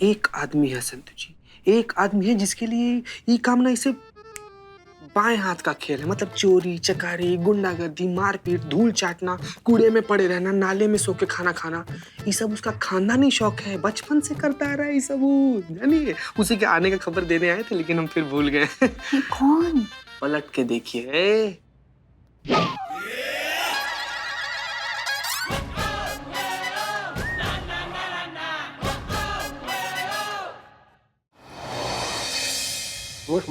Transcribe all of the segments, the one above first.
एक आदमी है संतु जी, एक आदमी है जिसके लिए ये काम ना इसे बाएं हाथ का खेल है। मतलब चोरी चकारी, गुंडागर्दी, मारपीट, धूल चाटना, कूड़े में पड़े रहना, नाले में सो के खाना खाना, ये सब उसका खानदानी शौक है। बचपन से करता आ रहा है ये सब। वो जानिए, उसी के आने का खबर देने आए थे लेकिन हम फिर भूल गए। ये कौन? पलट के देखिए।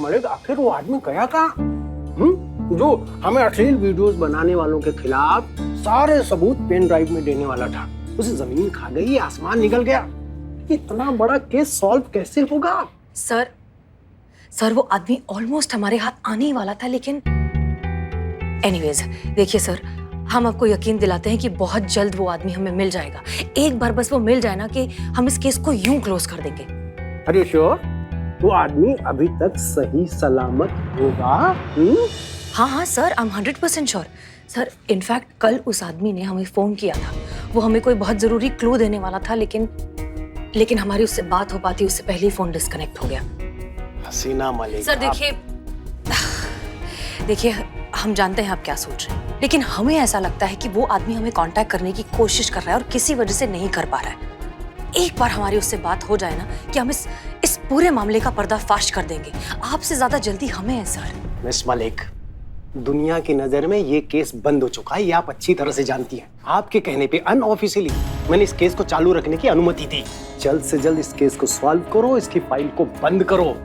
मलिक, आखिर वो आदमी गया कहाँ? जो हमें अश्लील वीडियोस बनाने वालों के खिलाफ सारे सबूत पेन ड्राइव में देने वाला था। उसे जमीन खा गई, आसमान निकल गया। इतना बड़ा केस सॉल्व कैसे होगा? सर वो आदमी ऑलमोस्ट हमारे हाथ आने ही वाला था, लेकिन एनीवेज देखिए सर, हम आपको यकीन दिलाते हैं कि बहुत जल्द वो आदमी हमें मिल जाएगा। एक बार बस वो मिल जाए ना कि हम इस केस को यूं क्लोज कर देंगे। अरे श्योर? वो आदमी अभी तक सही सलामत होगा? हाँ sir, I am 100% sure. Sir in fact कल उस आदमी ने हमें फोन किया था। वो हमें कोई बहुत जरूरी क्लू देने वाला था, लेकिन हमारी उससे बात हो पाती उससे पहले ही फोन डिस्कनेक्ट हो गया। हसीना मलिक, सर देखिए हम जानते हैं आप क्या सोच रहे हैं, लेकिन हमें ऐसा लगता है कि वो आदमी हमें कांटेक्ट करने की कोशिश कर रहा है और किसी वजह से नहीं कर पा रहा है। एक बार हमारी उससे बात हो जाए ना कि हम इस पूरे मामले का पर्दाफाश कर देंगे। आपसे ज्यादा जल्दी हमें है सर। मिस मलिक, दुनिया की नजर में ये केस बंद हो चुका है, ये आप अच्छी तरह से जानती हैं। आपके कहने पे अनऑफिशियली मैंने इस केस को चालू रखने की अनुमति दी। जल्द से जल्द इस केस को सॉल्व करो, इसकी फाइल को बंद करो।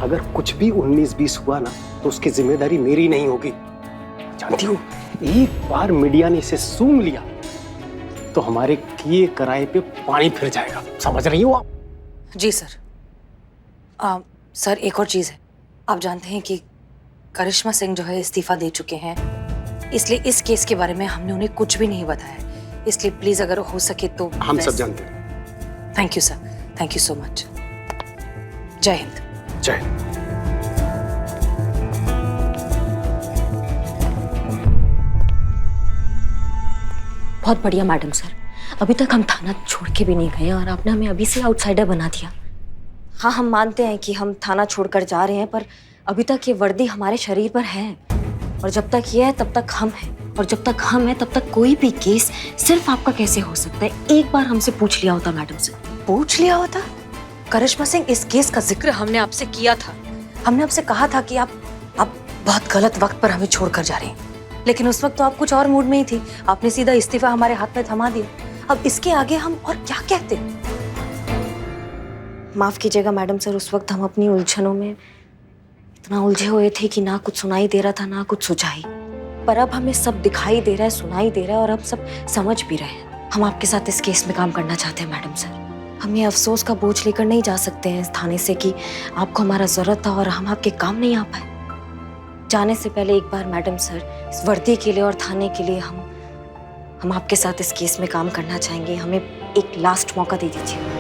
अगर कुछ भी 19-20 हुआ ना तो उसकी जिम्मेदारी मेरी नहीं होगी। जानती हो, एक बार मीडिया ने इसे सूंघ लिया तो हमारे किए कराए पे पानी फिर जाएगा। समझ रही हो आप? जी सर। सर एक और चीज है, आप जानते हैं कि करिश्मा सिंह जो है इस्तीफा दे चुके हैं, इसलिए इस केस के बारे में हमने उन्हें कुछ भी नहीं बताया। इसलिए प्लीज अगर हो सके तो हम सब जानते हैं। Thank you sir, thank you so much. जय हिंद। जय हिंद। बहुत बढ़िया मैडम सर, अभी तक हम थाना छोड़ के भी नहीं गए और आपने हमें अभी से आउटसाइडर बना दिया। हाँ हम मानते हैं कि हम थाना छोड़कर जा रहे हैं, पर अभी तक ये वर्दी हमारे शरीर पर है और जब तक ये है तब तक हम हैं, और जब तक हम हैं तब तक कोई भी केस सिर्फ आपका कैसे हो सकता है? एक बार हमसे पूछ लिया होता मैडम से। पूछ लिया होता? करिश्मा सिंह, इस केस का जिक्र हमने आपसे किया था। हमने आपसे कहा था कि आप बहुत गलत वक्त पर हमें छोड़कर जा रहे हैं, लेकिन उस वक्त तो आप कुछ और मूड में ही थी। आपने सीधा इस्तीफा हमारे हाथ में थमा दिया। अब इसके आगे हम और क्या कहते? माफ कीजिएगा मैडम सर, उस वक्त हम अपनी उलझनों में इतना उलझे हुए थे कि ना कुछ सुनाई दे रहा था ना कुछ सुझाई। पर अब हमें सब दिखाई दे रहा है, सुनाई दे रहा है और अब सब समझ भी रहे हैं। हम आपके साथ इस केस में काम करना चाहते हैं मैडम सर। हम ये अफसोस का बोझ लेकर नहीं जा सकते हैं इस थाने से कि आपको हमारा जरूरत था और हम आपके काम नहीं आ पाए। जाने से पहले एक बार मैडम सर, इस वर्दी के लिए और थाने के लिए हम आपके साथ इस केस में काम करना चाहेंगे। हमें एक लास्ट मौका दे दीजिए।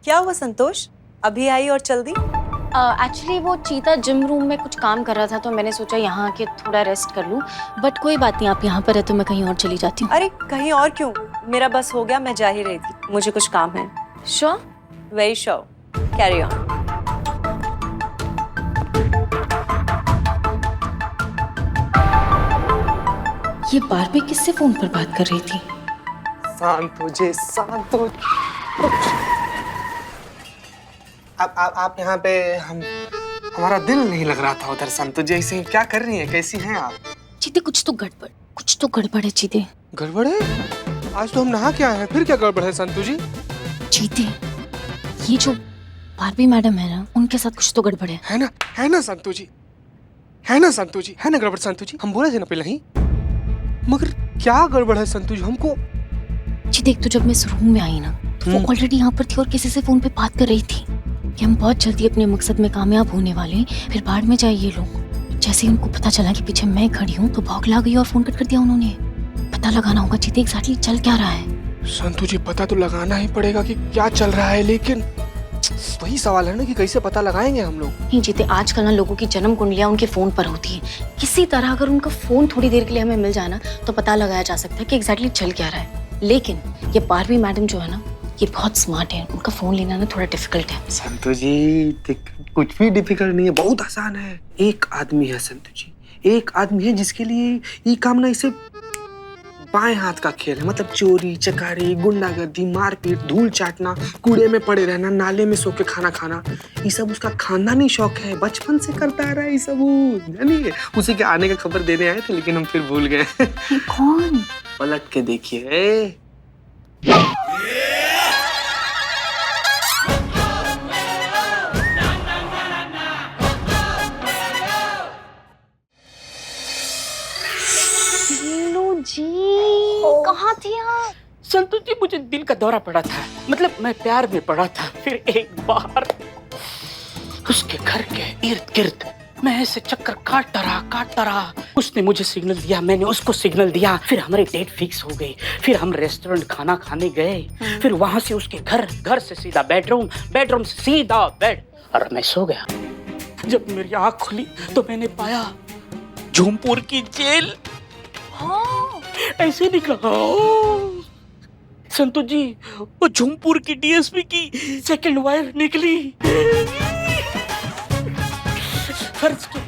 क्या हुआ संतोष, अभी आई और चल दी? एक्चुअली वो चीता जिम रूम में कुछ काम कर रहा था तो मैंने सोचा यहाँ आके थोड़ा रेस्ट कर लूँ, बट कोई बात नहीं, आप यहाँ पर है तो मैं कहीं और चली जाती हूँ। अरे कहीं और क्यों, मेरा बस हो गया, मैं जा ही रही थी, मुझे कुछ काम है। Sure? Very sure, carry on. ये बारबी किससे फोन पर बात कर रही थी? शांत हो जे, शांत हो। आप यहाँ पे हमारा दिल नहीं लग रहा था उधर। संतु जी ऐसे क्या कर रही हैं? कैसी हैं आप? चीते कुछ तो गड़बड़ है चीते। गड़बड़ है? आज तो हम नहा के आए हैं, फिर क्या गड़बड़ है संतु जी? चीते, ये जो बारबी मैडम है ना, उनके साथ कुछ तो गड़बड़ है ना संतु जी? है ना संतु जी? है ना गड़बड़ संतु जी? हम बोले थे ना पहले ही, मगर क्या गड़बड़ है संतु जी? हमको चीते, एक तो जब मैं इस रूम में आई ना तो वो ऑलरेडी यहाँ पर थी और किसी से फोन पे बात कर रही थी कि हम बहुत जल्दी अपने मकसद में कामयाब होने वाले हैं, फिर बाढ़ में जाए ये लोग। जैसे ही उनको पता चला कि पीछे मैं खड़ी हूँ तो बौखला गई और फोन कट कर दिया उन्होंने। पता लगाना होगा चीते एग्जैक्टली चल क्या रहा है। संतु जी, पता तो लगाना ही पड़ेगा कि क्या चल रहा है, लेकिन वही सवाल है ना कि कैसे पता लगाएंगे हम लोग। नहीं जीते, आजकल ना लोगों की जन्म कुंडलियां उनके फोन पर होती है। किसी तरह अगर उनका फोन थोड़ी देर के लिए हमें मिल जाए ना तो पता लगाया जा सकता है कि एग्जैक्टली चल क्या रहा है। लेकिन ये पारवी मैडम जो है ना, ये बहुत स्मार्ट है। उनका फोन लेना ना थोड़ा डिफिकल्ट है। संतु जी कुछ भी डिफिकल्ट नहीं है, बहुत आसान है। एक आदमी है संतु जी, एक आदमी है जिसके लिए ये काम ना इसे बाएं हाथ का खेल है। मतलब चोरी चकारी, गुंडागर्दी, मारपीट, धूल चाटना, कूड़े में पड़े रहना, नाले में सो के खाना खाना, ये सब उसका खानदानी शौक है। बचपन से करता आ रहा है ये सब। जानिए उसी के आने का खबर देने आए थे लेकिन हम फिर भूल गए। कौन? पलट के देखिए। जी कहाँ थी आप? संतु जी मुझे दिल का दौरा पड़ा था, मतलब मैं प्यार में पड़ा था। फिर एक बार उसके घर के इर्द गिर्द मैं ऐसे चक्कर काटता रहा। उसने मुझे सिग्नल दिया, मैंने उसको सिग्नल दिया। फिर हमारी डेट फिक्स हो गई। फिर हम रेस्टोरेंट खाना खाने गए। फिर वहां से उसके घर से सीधा बेडरूम, बेडरूम से सीधा बेड, और मैं सो गया। जब मेरी आँख खुली तो मैंने पाया झूमपुर की जेल। ऐसे निकला। संतु जी वो झूमपुर की डीएसपी की सेकंड वाइफ निकली। फर्ज के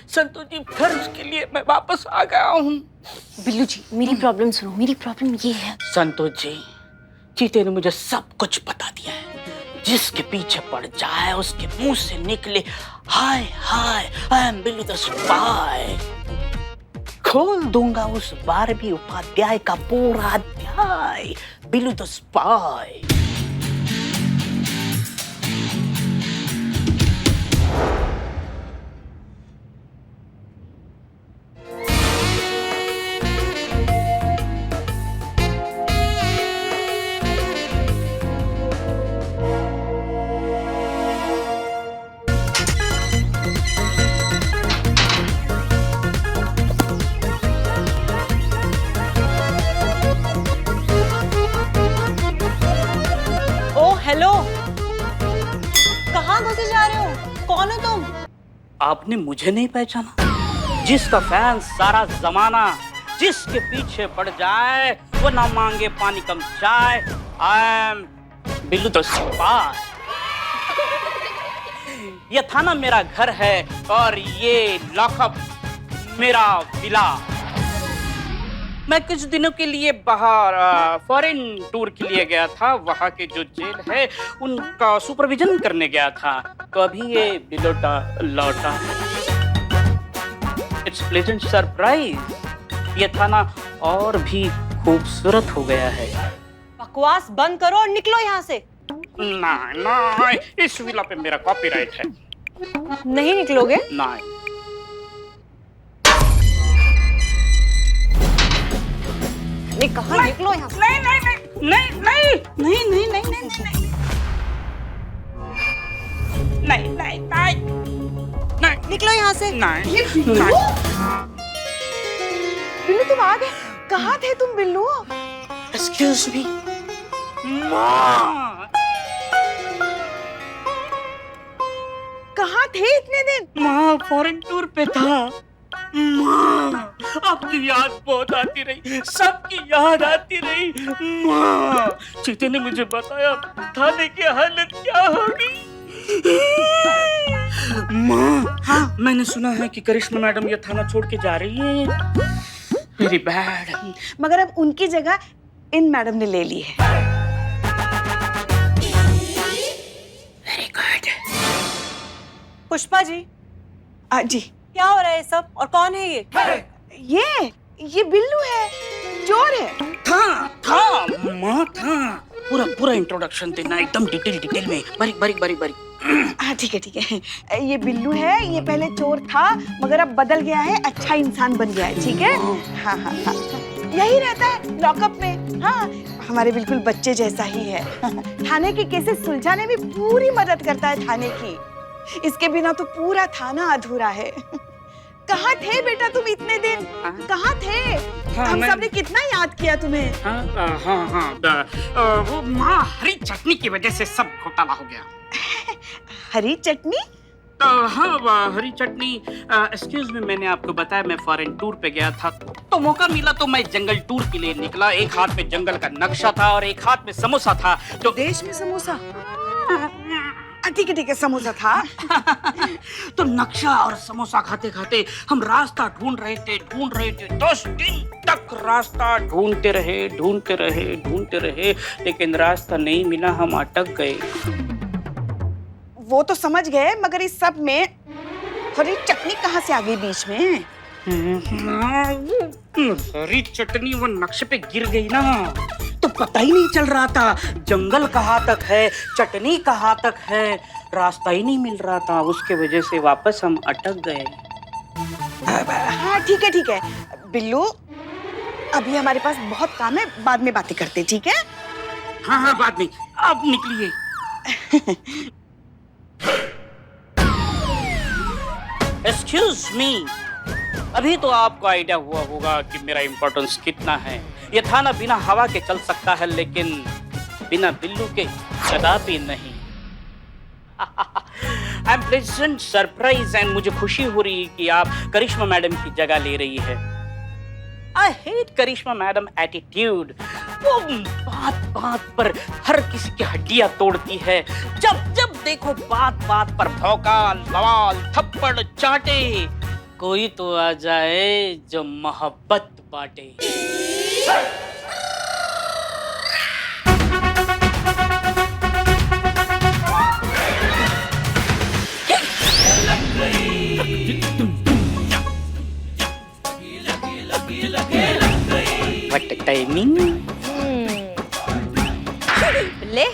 संतु जी, फर्ज के लिए मैं वापस आ गया हूँ। बिल्लू जी मेरी प्रॉब्लम सुनो। मेरी प्रॉब्लम ये है। संतु जी, चीते ने मुझे सब कुछ बता दिया है। जिसके पीछे पड़ जाए उसके मुंह से निकले hi hi I am Billu the spy. खोल दूंगा उस बारहवीं उपाध्याय का पूरा अध्याय, बिल्लू द स्पाई। हेलो, कहाँ घुसे जा रहे हो? कौन हो तुम? आपने मुझे नहीं पहचाना? जिसका फैन सारा जमाना, जिसके पीछे पड़ जाए वो ना मांगे पानी कम चाय। आई एम बिल्लू द स्पाई। ये थाना मेरा घर है और ये लॉकअप मेरा विला। मैं कुछ दिनों के लिए बाहर फॉरेन टूर के लिए गया था। वहाँ के जो जेल है उनका सुपरविजन करने गया था, तो अभी ये बिलोटा लौटा। It's pleasant surprise. ये थाना और भी खूबसूरत हो गया है। बकवास बंद करो और निकलो यहाँ से। नहीं, इस विला पे मेरा कॉपीराइट है। नहीं निकलोगे? नहीं। नहीं कहा निकलो यहाँ से। नहीं नहीं नहीं नहीं नहीं नहीं नहीं नहीं नहीं नहीं नहीं नहीं निकलो यहाँ से। नहीं। बिल्लू तुम आ गए? कहाँ थे तुम बिल्लू? एक्सक्यूज मी माँ। कहाँ थे इतने दिन? माँ फॉरेन टूर पे था। माँ आपकी याद बहुत आती रही, सबकी याद आती रही। माँ चीते ने मुझे बताया थाने की हालत क्या होगी। माँ हाँ मैंने सुना है कि करिश्मा मैडम ये थाना छोड़ के जा रही है। Very bad. मगर अब उनकी जगह इन मैडम ने ले ली है। Very good. पुष्पा जी। जी क्या हो रहा है सब और कौन है ये बिल्लू है, चोर है। था माँ था। पूरा इंट्रोडक्शन देना एकदम डिटेल में, बारीक। हाँ ठीक है। ये बिल्लू है, ये पहले चोर था मगर अब बदल गया है, अच्छा इंसान बन गया है। ठीक है। हाँ यही रहता है लॉकअप में। हाँ हमारे बिल्कुल बच्चे जैसा ही है। थाने के केसेस सुलझाने में पूरी मदद करता है थाने की। इसके बिना तो पूरा थाना अधूरा है। कहाँ थे बेटा तुम इतने दिन? कहाँ थे? हाँ, हम मैं- सबने कितना याद किया तुम्हें। वो माँ हरी चटनी की वजह से सब घोटाला हो गया। हरी चटनी? हाँ हरी चटनी। एक्सक्यूज मी, मैंने आपको बताया मैं फॉरेन टूर पे गया था, तो मौका मिला तो मैं जंगल टूर के लिए निकला। एक हाथ में जंगल का नक्शा था और एक हाथ में समोसा था। तो देश में समोसा? ठीक है समोसा था। तो नक्शा और समोसा खाते खाते हम रास्ता ढूंढ रहे थे 10 दिन तक रास्ता ढूंढते रहे, लेकिन रास्ता नहीं मिला, हम अटक गए। वो तो समझ गए, मगर इस सब में हरी चटनी कहाँ से आ गई बीच में? हरी चटनी वो नक्शे पे गिर गई ना, तो पता ही नहीं चल रहा था जंगल कहाँ तक है, चटनी कहाँ तक है, रास्ता ही नहीं मिल रहा था। उसके वजह से वापस हम अटक गए। हाँ ठीक है बिल्लू, अभी हमारे पास बहुत काम है, बाद में बातें करते, ठीक है? हाँ बाद में, अब निकलिए। एक्सक्यूज मी, अभी तो आपको आइडिया हुआ होगा कि मेरा इम्पोर्टेंस कितना है। ये थाना बिना हवा के चल सकता है, लेकिन बिना बिल्लू के कदापि नहीं। I am pleasant surprise and मुझे खुशी हो रही है कि आप करिश्मा मैडम की जगह ले रही है। I hate Karishma madam attitude. वो बात पर हर किसी की हड्डियां तोड़ती है। जब देखो बात पर भौकाल, बवाल, थप्पड़ चाटे। कोई तो आ जाए जो मोहब्बत बांटे। What a timing? ले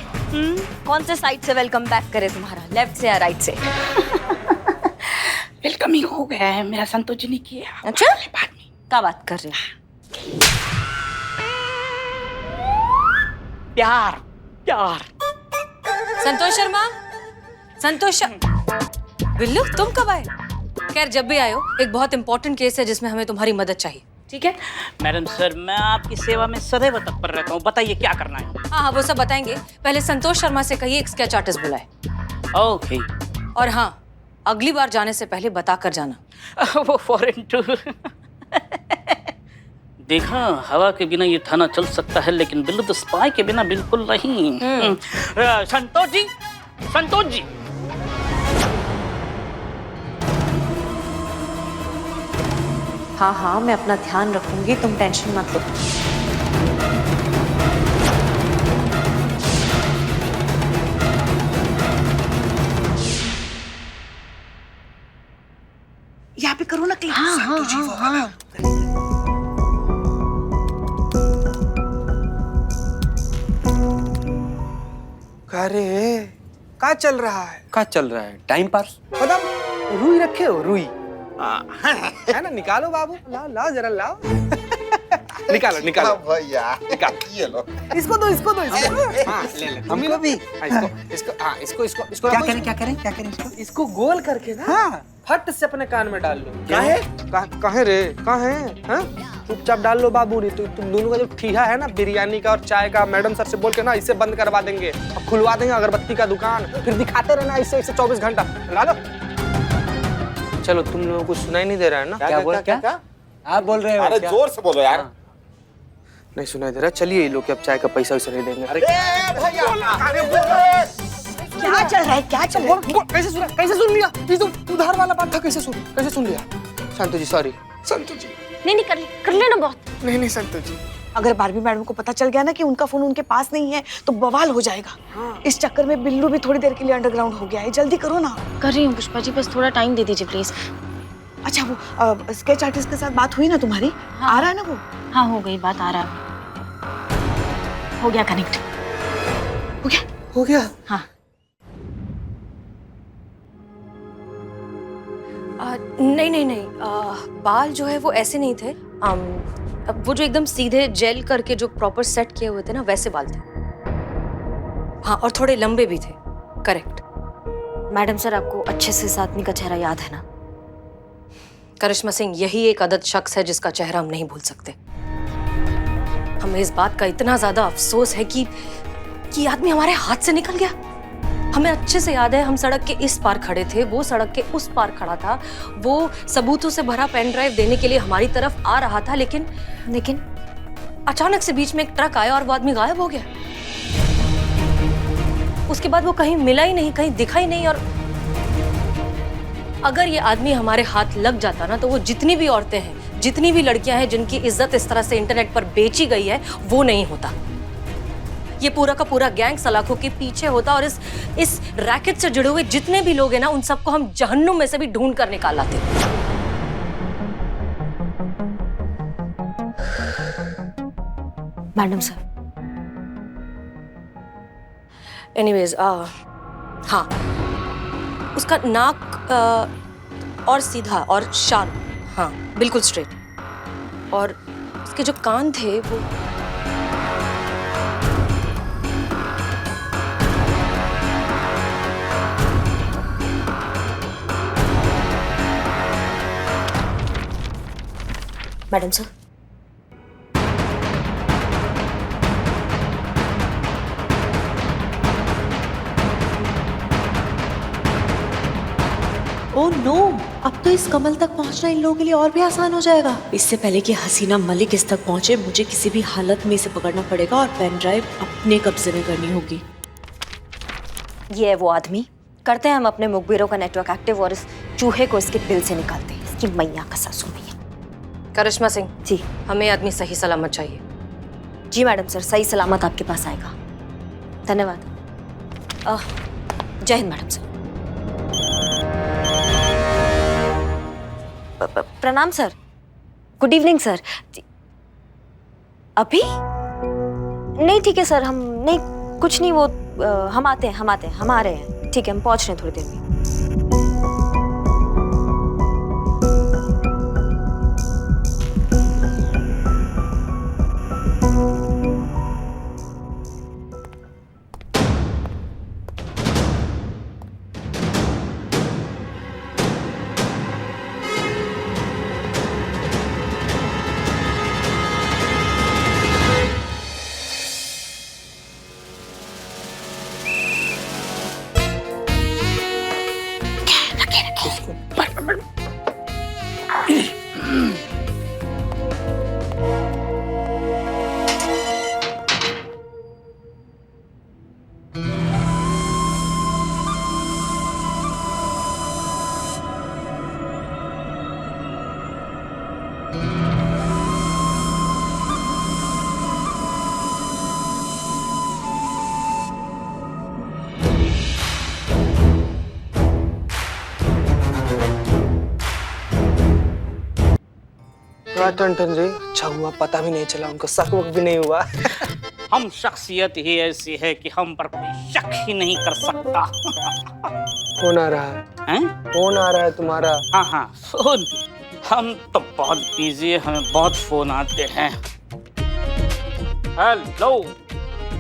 कौन से साइड से वेलकम बैक करे तुम्हारा, लेफ्ट से या राइट से? वेलकमिंग हो गया है, मेरा संतोष जी ने किया। अच्छा, बाद में क्या बात कर रहे हो? प्यार। संतोष बिल्लू, तुम कब आए? खैर जब भी आए हो, एक बहुत इंपॉर्टेंट केस है जिसमें हमें तुम्हारी मदद चाहिए, ठीक है? मैडम सर, मैं आपकी सेवा में सदैव तत्पर रहता हूँ, बताइए क्या करना है। हाँ वो सब बताएंगे। पहले संतोष शर्मा से कहिए एक स्केच आर्टिस्ट बुलाए। ओके। और हाँ, अगली बार जाने से पहले बता कर जाना। वो फॉरेन टूर। देखा, हवा के बिना ये थाना चल सकता है, लेकिन बिल्लू द स्पाई के बिना बिल्कुल नहीं। संतोष जी। हाँ मैं अपना ध्यान रखूंगी, तुम टेंशन मत लो। यहाँ पे करो ना क्लिक। हाँ। अरे क्या चल रहा है? क्या चल रहा है? Time pass. मतलब रुई रखे हो? रुई है ना? निकालो बाबू, लाओ जरा लाओ। निकालो भैया ये लो। इसको दो। हाँ ले ले। हमको भी। इसको क्या करें? इसको गोल करके ना फट से अपने कान में डाल लो। काहे रे? चुपचाप डाल लो बाबू, नहीं तो तुम दोनों का जो ठीहा है ना बिरयानी का और चाय का, मैडम सर से बोल के ना इसे बंद करवा देंगे। अब खुलवा देंगे अगरबत्ती का दुकान, फिर दिखाते रहना इसे 24 घंटा। डालो। चलो, तुम लोगों को सुनाई नहीं दे रहा है ना? क्या आप बोल रहे हो? अरे जोर से बोलो यार। नहीं सुनाई दे रहा। चलिए, ये लोग अब चाय का पैसा वैसा नहीं देंगे। अरे क्या चल रहा है? कैसे सुन लिया? ये तो उधार वाला बात था। कैसे सुन लिया? संतोष जी सॉरी। संतोष जी नहीं कर लेना बहुत। नहीं संतोष जी। अगर बारबी मैडम को पता चल गया ना कि उनका फोन उनके पास नहीं है, तो बवाल हो जाएगा। इस चक्कर में बिल्लू भी थोड़ी देर के लिए अंडरग्राउंड हो गया है। जल्दी करो ना। कर रही हूँ पुष्पा जी, बस थोड़ा टाइम दे दीजिए प्लीज। अच्छा, वो स्केच आर्टिस्ट के साथ बात हुई ना तुम्हारी? हाँ। आ रहा है ना वो? हाँ हो गई बात, आ रहा है। हो गया कनेक्ट। हो गया? हाँ। नहीं। बाल जो है वो ऐसे नहीं थे। अब वो जो एकदम सीधे जेल करके जो प्रॉपर सेट किए हुए थे ना, वैसे बाल थे। हाँ, और थोड़े लंबे भी थे। करेक्ट। मैडम सर, आपको अच्छे से इस आदमी का चेहरा याद है ना? करिश्मा सिंह यही एक अदद शख्स है जिसका चेहरा हम नहीं भूल सकते। हमें इस बात का इतना ज्यादा अफसोस है कि ये आदमी हमारे हाथ से निकल गया। हमें अच्छे से याद है, हम सड़क के इस पार खड़े थे, वो सड़क के उस पार खड़ा था, वो सबूतों से भरा पेन ड्राइव देने के लिए हमारी तरफ आ रहा था, लेकिन अचानक से बीच में एक ट्रक आया और वो आदमी गायब हो गया। उसके बाद वो कहीं मिला ही नहीं, कहीं दिखा ही नहीं। और अगर ये आदमी हमारे हाथ लग जाता ना, तो वो जितनी भी औरतें हैं, जितनी भी लड़कियां हैं जिनकी इज्जत इस तरह से इंटरनेट पर बेची गई है, वो नहीं होता। ये पूरा का पूरा गैंग सलाखों के पीछे होता और इस रैकेट से जुड़े हुए जितने भी लोग हैं ना, उन सबको हम जहन्नुम में से भी ढूंढ कर निकाल लाते। मैडम सर, एनीवेज, हाँ, उसका नाक और सीधा और शार्प, हाँ बिल्कुल स्ट्रेट, और उसके जो कान थे वो मैडम सर, ओह नो, अब तो इस कमल तक पहुंचना इन लोगों के लिए और भी आसान हो जाएगा। इससे पहले कि हसीना मलिक इस तक पहुंचे, मुझे किसी भी हालत में इसे पकड़ना पड़ेगा और पेन ड्राइव अपने कब्जे में करनी होगी। ये है वो आदमी। करते हैं हम अपने मुखबिरों का नेटवर्क एक्टिव और इस चूहे को इसके दिल से निकालते हैं। इसकी मैया का सासू मैया। करिश्मा सिंह जी। हमें आदमी सही सलामत चाहिए। जी मैडम सर, सही सलामत आपके पास आएगा। धन्यवाद। जय हिंद मैडम सर। प्रणाम सर। Good evening sir. अभी नहीं, ठीक है सर, हम नहीं, कुछ नहीं, वो हम आते हैं, हम आ रहे हैं। ठीक है, हम पहुंच रहे हैं थोड़ी देर में। टन जी, अच्छा हुआ पता भी नहीं चला, उनको शक वक भी नहीं हुआ। हम शख्सियत ही ऐसी है कि हम पर कोई शक ही नहीं कर सकता। फोन आ रहा है, फोन आ रहा है तुम्हारा। हाँ हाँ, फोन। हम तो बहुत बिजी है, हमें बहुत फोन आते हैं। हेलो,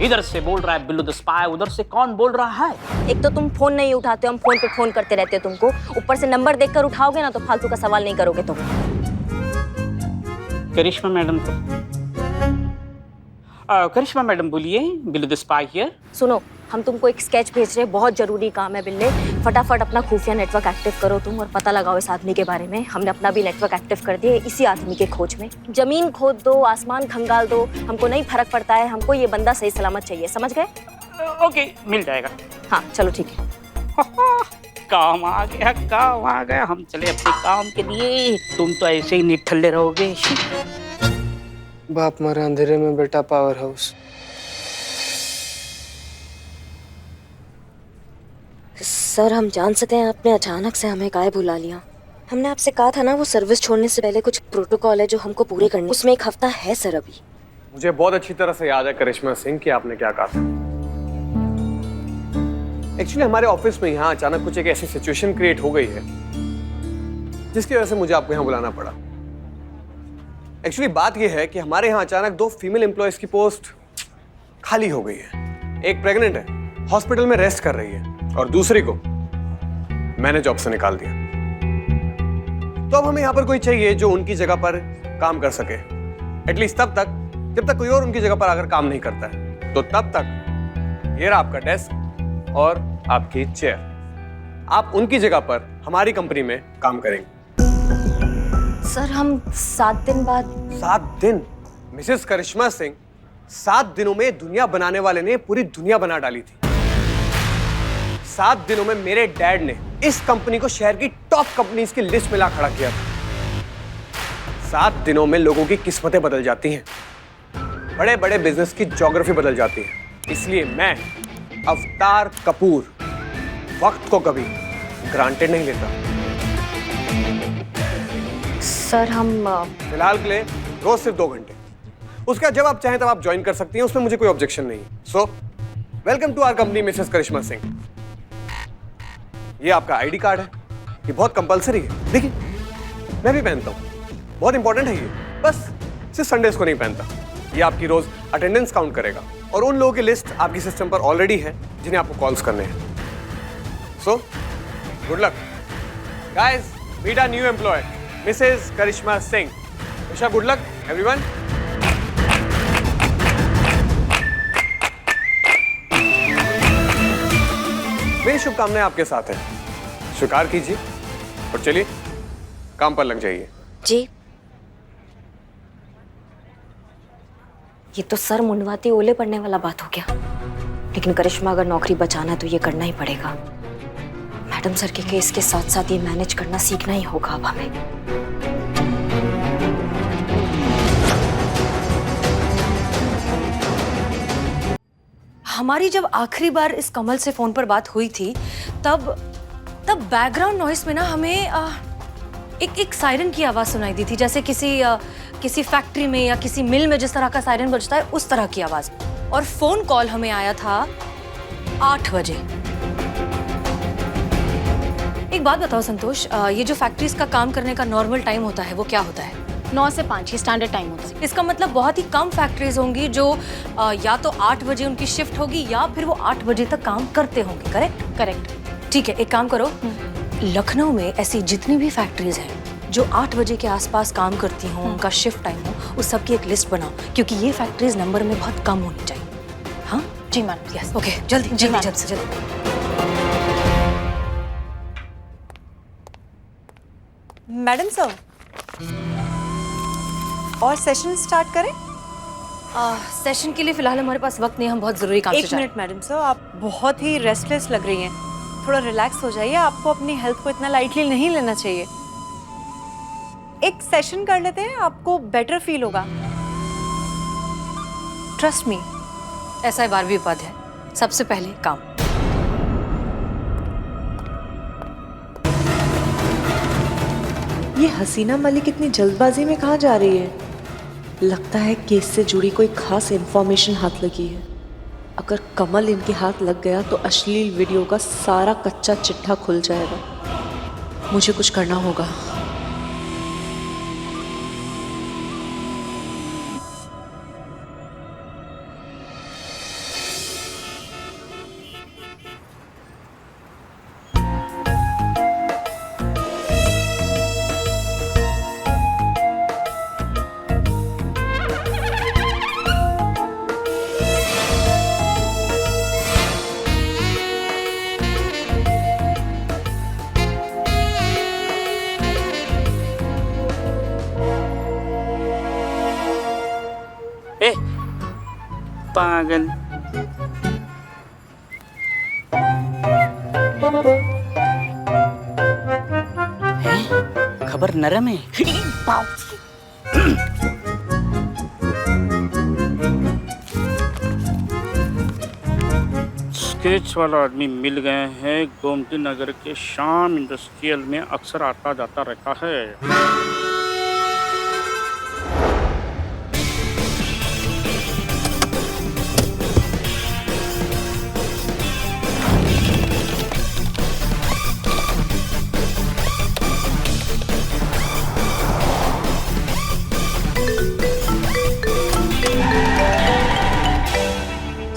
इधर से बोल रहा है बिल्लू द स्पाई, उधर से कौन बोल रहा है? एक तो तुम फोन नहीं उठाते, हम फोन पे फोन करते रहते हैं तुमको, ऊपर से नंबर देखकर उठाओगे ना तो फालतू का सवाल नहीं करोगे तुम। करिश्मा मैडम को करिश्मा मैडम बोलिए, बिल्लू द स्पाई हियर। सुनो, हम तुमको एक स्केच भेज रहे हैं, बहुत जरूरी काम है बिल्ले। फटाफट अपना खुफिया नेटवर्क एक्टिव करो तुम और पता लगाओ इस आदमी के बारे में। हमने अपना भी नेटवर्क एक्टिव कर दिया इसी आदमी के खोज में। जमीन खोद दो, आसमान खंगाल दो, हमको नहीं फर्क पड़ता है, हमको ये बंदा सही सलामत चाहिए, समझ गए? ओके, मिल जाएगा। हाँ चलो ठीक है। काम आ गया, काम आ गया। हम चले अपने काम के लिए, तुम तो ऐसे ही निठल्ले रहोगे। बाप मरा अंधेरे में, बेटा पावर हाउस। सर, हम जान सकते हैं आपने अचानक से हमें काहे बुला लिया? हमने आपसे कहा था ना, वो सर्विस छोड़ने से पहले कुछ प्रोटोकॉल है जो हमको पूरे करने, उसमें एक हफ्ता है सर अभी। मुझे बहुत अच्छी तरह से याद है करिश्मा सिंह कि आपने क्या कहा था। एक्चुअली हमारे ऑफिस में यहाँ अचानक कुछ एक ऐसी सिचुएशन क्रिएट हो गई है जिसकी वजह से मुझे आपको यहाँ बुलाना पड़ा। एक्चुअली बात यह है कि हमारे यहाँ अचानक 2 फीमेल एम्प्लॉयज की पोस्ट खाली हो गई है। एक प्रेग्नेंट है, हॉस्पिटल में रेस्ट कर रही है, और दूसरी को मैंने जॉब से निकाल दिया। तो अब हमें यहाँ पर कोई चाहिए जो उनकी जगह पर काम कर सके, एटलीस्ट तब तक जब तक कोई और उनकी जगह पर आकर काम नहीं करता है। तो तब तक ये रहा आपका डेस्क और आपकी चेयर। आप उनकी जगह पर हमारी कंपनी में काम करेंगे। सर हम 7 दिन बाद। 7 दिन? मिसेस करिश्मा सिंह, 7 दिनों में दुनिया बनाने वाले ने पूरी दुनिया बना डाली थी। 7 दिनों में मेरे डैड ने इस कंपनी को शहर की टॉप कंपनीज की लिस्ट में ला खड़ा किया था। 7 दिनों में लोगों की किस्मतें बदल जाती हैं, बड़े बड़े बिजनेस की ज्योग्राफी बदल जाती है। इसलिए मैं अवतार कपूर वक्त को कभी ग्रांटेड नहीं लेता। सर हम फिलहाल के लिए रोज सिर्फ 2 घंटे, उसके बाद जब आप चाहें तब आप ज्वाइन कर सकती हैं, उसमें मुझे कोई ऑब्जेक्शन नहीं है। So welcome to our company Mrs Karishma Singh. ये आपका आईडी कार्ड है, ये बहुत कंपलसरी है। देखिए मैं भी पहनता हूँ, बहुत इंपॉर्टेंट है ये, बस सिर्फ संडेज को नहीं पहनता। ये आपकी रोज अटेंडेंस काउंट करेगा और उन लोगों की लिस्ट आपकी सिस्टम पर ऑलरेडी है जिन्हें आपको कॉल्स करने हैं। So good luck guys, meet a new employee Mrs Karishma Singh. Wish good luck everyone. मेरी शुभकामनाएं आपके साथ हैं, स्वीकार कीजिए और चलिए काम पर लग जाइए। जी, ये तो सर मुंडवाती ओले पड़ने वाला बात हो गया, लेकिन करिश्मा अगर नौकरी बचाना है तो ये करना ही पड़ेगा। मैडम सर के केस के साथ साथ ये मैनेज करना सीखना ही होगा अब हमें। हमारी जब आखिरी बार इस कमल से फोन पर बात हुई थी तब बैकग्राउंड नॉइस में ना हमें एक सायरन की आवाज सुनाई दी थी, जैसे किसी फैक्ट्री में या किसी मिल में जिस तरह का सायरन बजता है उस तरह की आवाज। और फोन कॉल हमें आया था 8 बजे। एक बात बताओ संतोष, ये जो फैक्ट्रीज का काम करने का नॉर्मल टाइम होता है वो क्या होता है? 9 से 5 ही स्टैंडर्ड टाइम होता है। इसका मतलब बहुत ही कम फैक्ट्रीज होंगी जो या तो 8 बजे उनकी शिफ्ट होगी या फिर वो 8 बजे तक काम करते होंगे। करेक्ट? करेक्ट। ठीक है, एक काम करो, लखनऊ में ऐसी जितनी भी फैक्ट्रीज हैं जो 8 बजे के आसपास काम करती हों, उनका शिफ्ट टाइम हो, उस सब की एक लिस्ट बनाओ, क्योंकि ये फैक्ट्रीज नंबर में बहुत कम होनी चाहिए। हाँ जी मैडम। यस, ओके, जल्दी जल्दी जल्द से जल्द। मैडम सर, और सेशन स्टार्ट करें? सेशन के लिए फिलहाल हमारे पास वक्त नहीं, हम बहुत जरूरी काम से जा एक रहे हैं। मिनट मैडम सर, आप बहुत ही रेस्टलेस लग रही हैं, थोड़ा रिलैक्स हो जाइए। आपको अपनी हेल्थ को इतना लाइटली नहीं लेना चाहिए। एक सेशन कर लेते हैं, आपको बेटर फील होगा, ट्रस्ट मी। ऐसा 12वीं पद है, सबसे पहले काम। ये हसीना मलिक इतनी जल्दबाजी में कहाँ जा रही है? लगता है केस से जुड़ी कोई खास इंफॉर्मेशन हाथ लगी है। अगर कमल इनके हाथ लग गया तो अश्लील वीडियो का सारा कच्चा चिट्ठा खुल जाएगा। मुझे कुछ करना होगा। ए पागल, खबर नरम है। स्केच वाला आदमी मिल गए हैं। गोमती नगर के शाम इंडस्ट्रियल में अक्सर आता जाता रहता है।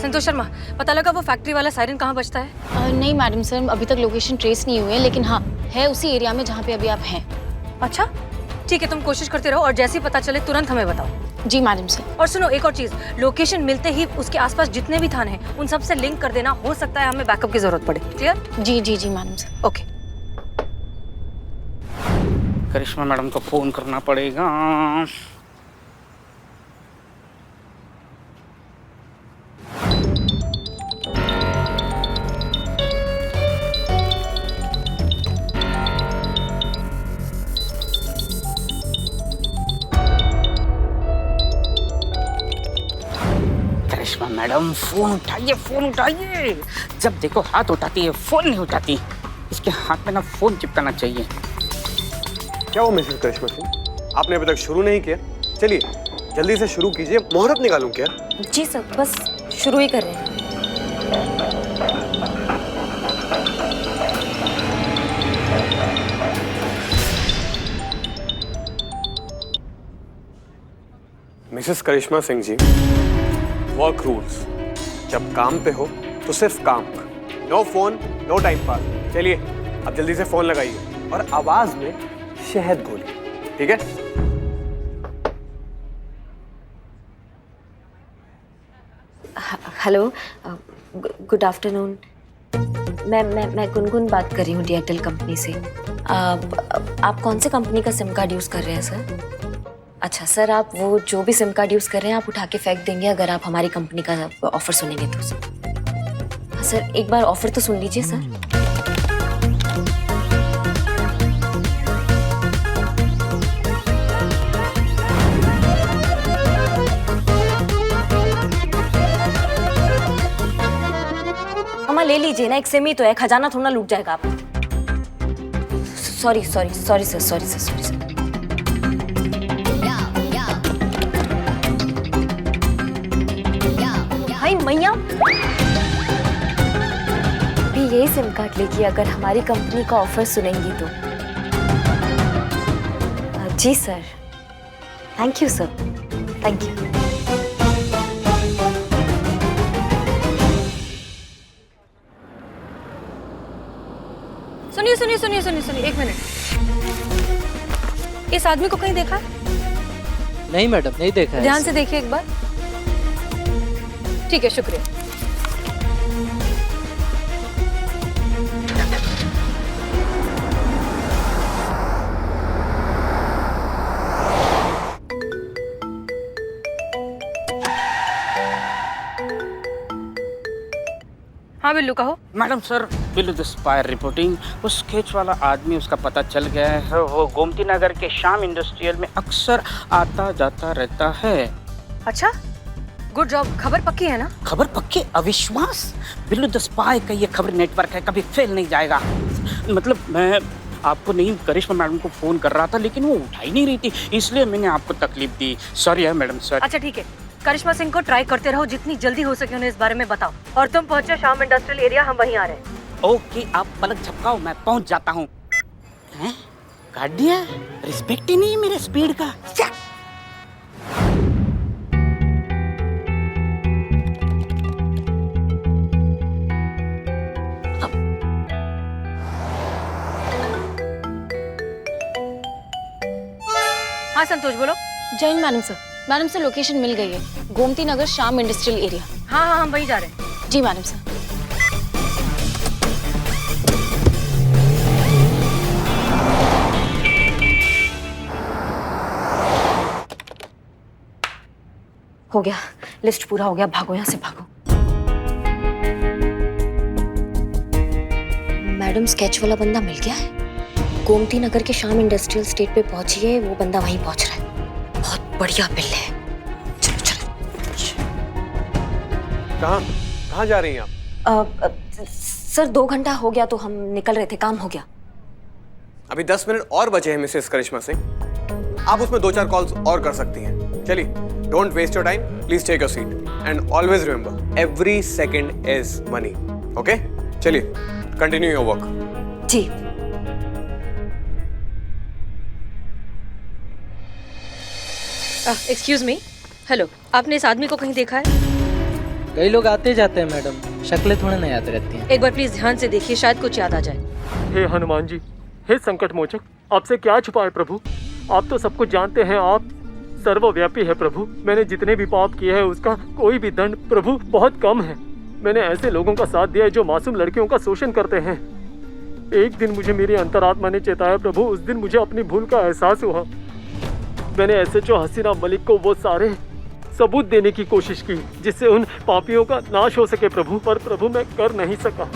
संतोष शर्मा, पता लगा वो फैक्ट्री वाला सायरन कहाँ बजता है? नहीं मैडम सर, अभी तक लोकेशन ट्रेस नहीं हुई है, लेकिन हाँ है उसी एरिया में जहाँ पे अभी आप हैं। अच्छा, ठीक है, तुम कोशिश करते रहो और जैसे ही पता चले तुरंत हमें बताओ। जी मैडम सर। और सुनो एक और चीज, लोकेशन मिलते ही उसके आसपास जितने भी थाने हैं उन सब से लिंक कर देना, हो सकता है हमें बैकअप की जरूरत पड़े। क्लियर? जी जी जी मैडम सर। ओके। करिश्मा मैडम को फोन करना पड़ेगा। करिश्मा मैडम फोन उठाइए, फोन उठाइए। जब देखो हाथ उठाती है, फोन नहीं उठाती। इसके हाथ में ना फोन चिपकाना चाहिए। क्या हो मिसेस करिश्मा सिंह, आपने अभी तक शुरू नहीं किया? चलिए जल्दी से शुरू कीजिए। मुहूर्त निकालूं क्या? जी सर, बस शुरू ही कर रहे हैं। Mrs Karishma Singh ji, work rules, जब काम पे हो तो सिर्फ काम, no phone no time pass. चलिए अब जल्दी से फोन लगाइए और आवाज में शहद घोलिए, ठीक है? Hello, good afternoon. मैं गुनगुन बात कर रही हूँ डीएयरटेल कंपनी से। आप कौन से कंपनी का सिम कार्ड यूज़ कर रहे हैं सर? अच्छा सर, आप वो जो भी सिम कार्ड यूज़ कर रहे हैं आप उठा के फेंक देंगे अगर आप हमारी कंपनी का ऑफ़र सुनेंगे तो सर। सर एक बार ऑफ़र तो सुन लीजिए सर। अम्मा ले लीजिए ना, एक सिम ही तो है, खजाना थोड़ा लूट जाएगा आप। Sorry sir. भाई मैया भी यही सिम कार्ड लेगी अगर हमारी कंपनी का ऑफर सुनेंगी तो। जी sir, thank you sir, thank you. सुनिए, एक मिनट। इस आदमी को कहीं देखा? नहीं मैडम, नहीं देखा है। ध्यान से देखिए एक बार। ठीक है, शुक्रिया। हाँ बिल्लू कहो। Madam sir, Billu the spire reporting. वो स्केच वाला आदमी, उसका पता चल गया है। वो गोमती नगर के श्याम इंडस्ट्रियल में अक्सर आता जाता रहता है। अच्छा, गुड जॉब। खबर पक्की है ना? खबर पक्की? अविश्वास? बिल्लू द स्पाई का ये खबर नेटवर्क है, कभी फेल नहीं जाएगा। मतलब मैं आपको नहीं, करिश्मा मैडम को फोन कर रहा था लेकिन वो उठा ही नहीं रही थी, इसलिए मैंने आपको तकलीफ दी। सॉरी है मैडम, सॉरी। अच्छा ठीक है, करिश्मा सिंह को ट्राई करते रहो, जितनी जल्दी हो सके उन्हें इस बारे में बताओ। और तुम पहुंचो श्याम इंडस्ट्रियल एरिया, हम वहीं आ रहे हैं। ओके, आप पलक झपकाओ, मैं पहुंच जाता हूँ। काट दिया, रिस्पेक्ट ही नहीं मेरे स्पीड का। हाँ संतोष बोलो। Jai Hind madam sir. Madam sir location मिल गई है, गोमती नगर श्याम इंडस्ट्रियल एरिया। हाँ हम वहीं जा रहे हैं। जी मैडम सर। हो गया, लिस्ट पूरा हो गया, भागो यहाँ से भागो। मैडम, स्केच वाला बंदा मिल गया है। गोमती नगर के श्याम इंडस्ट्रियल स्टेट पे पहुंची है, वो बंदा वहीं पहुंच रहा है। बहुत बढ़िया बिल है। चलो। कहाँ जा रही हैं आप? सर 2 घंटा हो गया तो हम निकल रहे थे, काम हो गया। अभी 10 मिनट और बचे हैं मिसेस करिश्मा सिंह, आप उसमें 2-4 कॉल्स और कर सकती हैं। चलिए, don't waste your time, please take your seat and always remember, every second is money. Okay, चलिए कंटिन्यू योर वर्क। जी। एक्सक्यूज मी, हेलो, आपने इस आदमी को कहीं देखा है? कई लोग आते जाते हैं मैडम, शक्लें थोड़े नहीं याद रहती हैं। एक बार प्लीज ध्यान से देखिए, शायद कुछ याद आ जाए। हे हनुमान जी, हे संकट मोचक, आपसे क्या छुपा है प्रभु? आप तो सब कुछ जानते हैं, आप सर्वव्यापी है प्रभु। मैंने जितने भी पाप किए हैं उसका कोई भी दंड प्रभु बहुत कम है। मैंने ऐसे लोगों का साथ दिया है जो मासूम लड़कियों का शोषण करते हैं। एक दिन मुझे मेरी अंतरात्मा ने चेताया प्रभु, उस दिन मुझे अपनी भूल का एहसास हुआ। मैंने SHO हसीना मलिक को वो सारे सबूत देने की कोशिश की जिससे उन पापियों का नाश हो सके प्रभु, पर प्रभु मैं कर नहीं सका।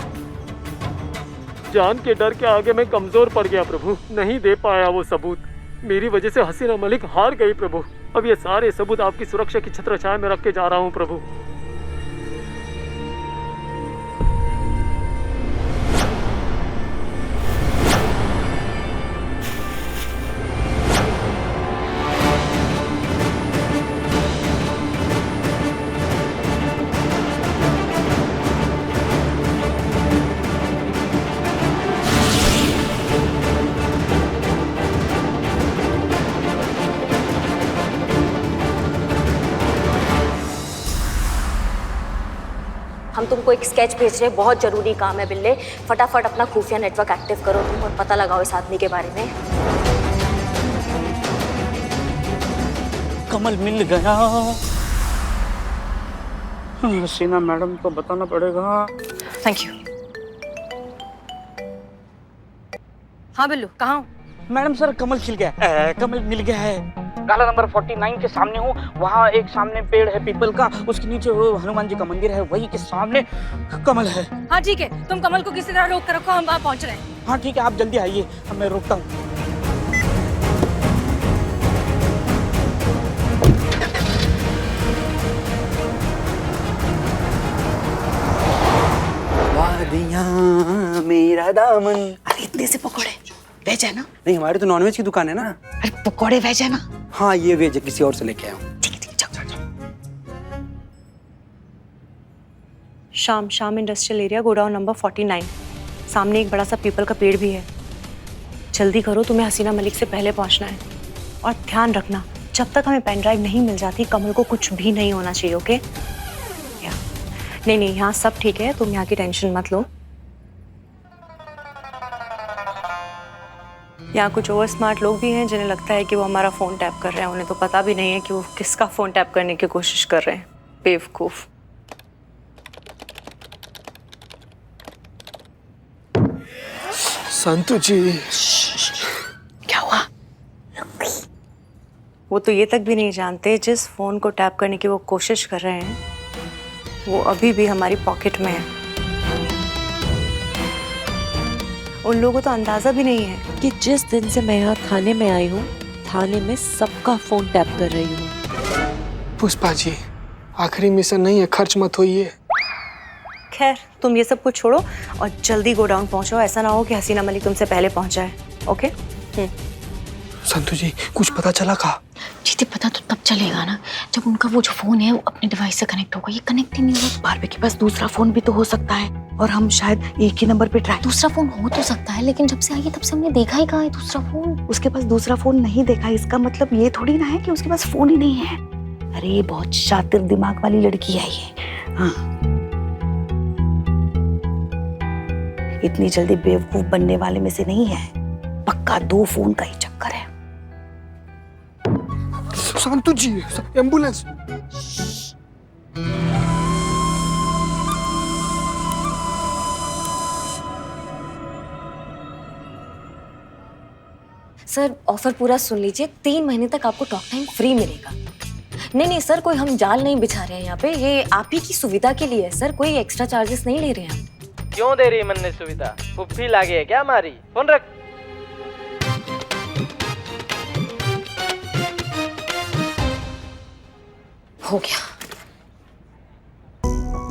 जान के डर के आगे मैं कमजोर पड़ गया प्रभु, नहीं दे पाया वो सबूत। मेरी वजह से हसीना मलिक हार गई प्रभु। अब ये सारे सबूत आपकी सुरक्षा की छत्रछाया में रख के जा रहा हूँ प्रभु। हम तुमको एक स्केच भेज रहे हैं, बहुत जरूरी काम है बिल्ले। फटाफट अपना खुफिया नेटवर्क एक्टिव करो तुम और पता लगाओ इस आदमी के बारे में। कमल मिल गया। हसीना मैडम को बताना पड़ेगा। Thank you. हाँ बिल्लू, कहाँ हो? मैडम सर कमल खिल गया, कमल मिल गया है। गाला नंबर 49 के सामने हूँ। वहाँ एक सामने पेड़ है पीपल का, उसके नीचे वो हनुमान जी का मंदिर है, वही के सामने कमल है। हाँ ठीक है, तुम कमल को किसी तरह रोक कर रखो, हम वहाँ पहुँच रहे हैं। हाँ ठीक है, आप जल्दी आइए, मैं रोकता हूँ। वादियाँ मेरा दामन। अरे इतने से पकोड़े वेज है ना? नहीं, हमारी तो नॉनवेज की दुकान है ना। अरे पकोड़े वेज है ना? हाँ ये वेज है, किसी और से लेके आया हूँ। ठीक है ठीक है, जाओ जाओ। शाम इंडस्ट्रियल एरिया, गोडाउन नंबर 49। सामने एक बड़ा सा पीपल का पेड़ भी है। जल्दी करो, तुम्हें हसीना मलिक से पहले पहुंचना है। और ध्यान रखना, जब तक हमें पेन ड्राइव नहीं मिल जाती कमल को कुछ भी नहीं होना चाहिए, ओके? नहीं, यहाँ सब ठीक है, तुम यहाँ की टेंशन मत लो। यहाँ कुछ ओवर स्मार्ट लोग भी हैं जिन्हें लगता है कि वो हमारा फ़ोन टैप कर रहे हैं। उन्हें तो पता भी नहीं है कि वो किसका फ़ोन टैप करने की कोशिश कर रहे हैं। बेवकूफ़। संतु जी, क्या हुआ? वो तो ये तक भी नहीं जानते जिस फ़ोन को टैप करने की वो कोशिश कर रहे हैं वो अभी भी हमारी पॉकेट में है। उन लोगों को तो अंदाजा भी नहीं है कि जिस दिन से मैं यहाँ थाने में आई हूँ, थाने में सबका फोन टैप कर रही हूँ। पुष्पा जी, आखिरी मिशन नहीं है, खर्च मत होइए। खैर, तुम ये सब कुछ छोड़ो और जल्दी गोडाउन पहुँचो। ऐसा ना हो कि हसीना मलिक तुमसे पहले पहुँच जाए, ओके? संतु जी, कुछ पता चला का? जीते पता तो तब चलेगा ना जब उनका वो जो फोन है वो अपने डिवाइस से कनेक्ट होगा। ये कनेक्ट ही नहीं होगा। बारबे के पास दूसरा फोन भी तो हो सकता है और हम शायद एक ही नंबर पे ट्राई। दूसरा फोन हो तो सकता है, लेकिन जब से आई है तब से हमने देखा ही कहाँ है दूसरा फोन। उसके पास दूसरा फोन नहीं देखा, इसका मतलब ये थोड़ी ना है कि उसके पास फोन ही नहीं है। अरे ये बहुत शातिर दिमाग वाली लड़की है ये। हाँ, इतनी जल्दी बेवकूफ बनने वाले में से नहीं है। पक्का 2 फोन का ही चक्कर है। संतु जी, एम्बुलेंस। सर, ऑफर पूरा सुन लीजिए। 3 महीने तक आपको टॉक टाइम फ्री मिलेगा। नहीं सर, कोई हम जाल नहीं बिछा रहे हैं यहाँ पे। ये आप ही की सुविधा के लिए है सर, कोई एक्स्ट्रा चार्जेस नहीं ले रहे हैं। क्यों दे रही मन ने सुविधा? फुफ्फी लागे है क्या हमारी? फोन रख। हो गया।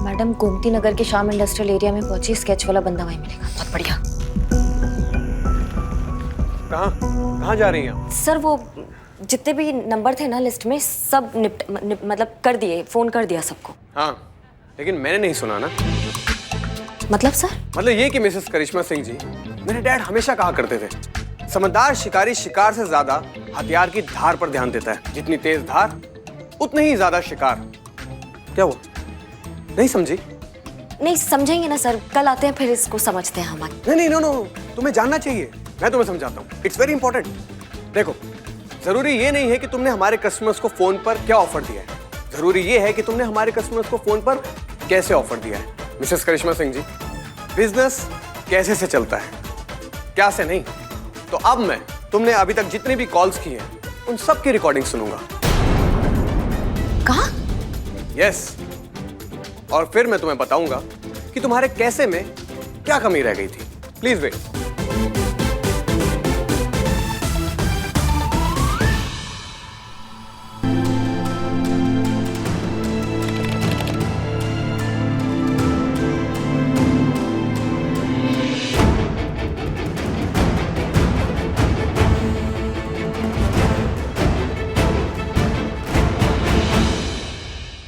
मैडम गोमती नगर के शाम इंडस्ट्रियल एरिया में पहुंची, स्केच वाला बंदा वहीं मिलेगा। बहुत बढ़िया। कहाँ जा रही हैं? सर वो जितने भी नंबर थे ना लिस्ट में सब मतलब कर दिए, फोन कर दिया सबको। हाँ, लेकिन मैंने नहीं सुना ना। मतलब सर? मतलब ये कि मिसेस करिश्मा सिंह जी, मेरे डैड हमेशा कहा करते थे, समझदार शिकारी शिकार से ज्यादा हथियार की धार पर ध्यान देता है। जितनी तेज धार उतने ही ज्यादा शिकार। क्या वो नहीं समझी? नहीं समझेंगे ना सर, कल आते हैं फिर इसको समझते हैं हम। नहीं, तुम्हें जानना चाहिए, मैं तुम्हें समझाता हूँ। It's very important. देखो, जरूरी ये नहीं है कि तुमने हमारे कस्टमर्स को फोन पर क्या ऑफर दिया है, जरूरी ये है कि तुमने हमारे कस्टमर्स को फोन पर कैसे ऑफर दिया है। मिसेस करिश्मा सिंह जी, बिजनेस कैसे से चलता है, क्या से नहीं। तो अब मैं तुमने अभी तक जितनी भी कॉल्स की हैं उन सब की रिकॉर्डिंग सुनूंगा। कहा? यस, और फिर मैं तुम्हें बताऊंगा कि तुम्हारे कैसे में क्या कमी रह गई थी। Please wait.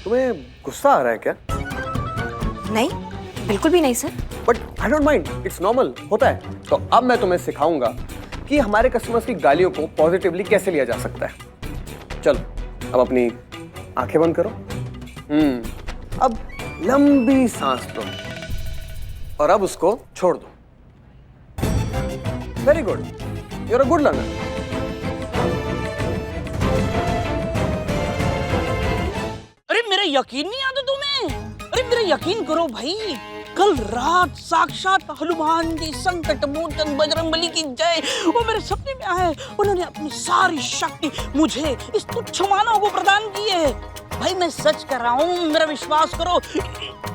तुम्हें गुस्सा आ रहा है क्या? नहीं, बिल्कुल भी नहीं sir. But I don't mind, it's normal, होता है। तो अब मैं तुम्हें सिखाऊंगा कि हमारे कस्टमर्स की गालियों को पॉजिटिवली कैसे लिया जा सकता है। चलो अब अपनी आंखें बंद करो। अब लंबी सांस लो और अब उसको छोड़ दो। Very good, you are a good learner. अरे मेरा यकीन नहीं आता तुम्हें? अरे मेरा यकीन करो भाई, कल रात साक्षात हनुमान जी संकट मोचन बजरंगबली की जय वो मेरे सपने में आए। उन्होंने अपनी सारी शक्ति मुझे इस तुच्छ मानव को प्रदान की है। भाई मैं सच कर रहा हूँ, मेरा विश्वास करो।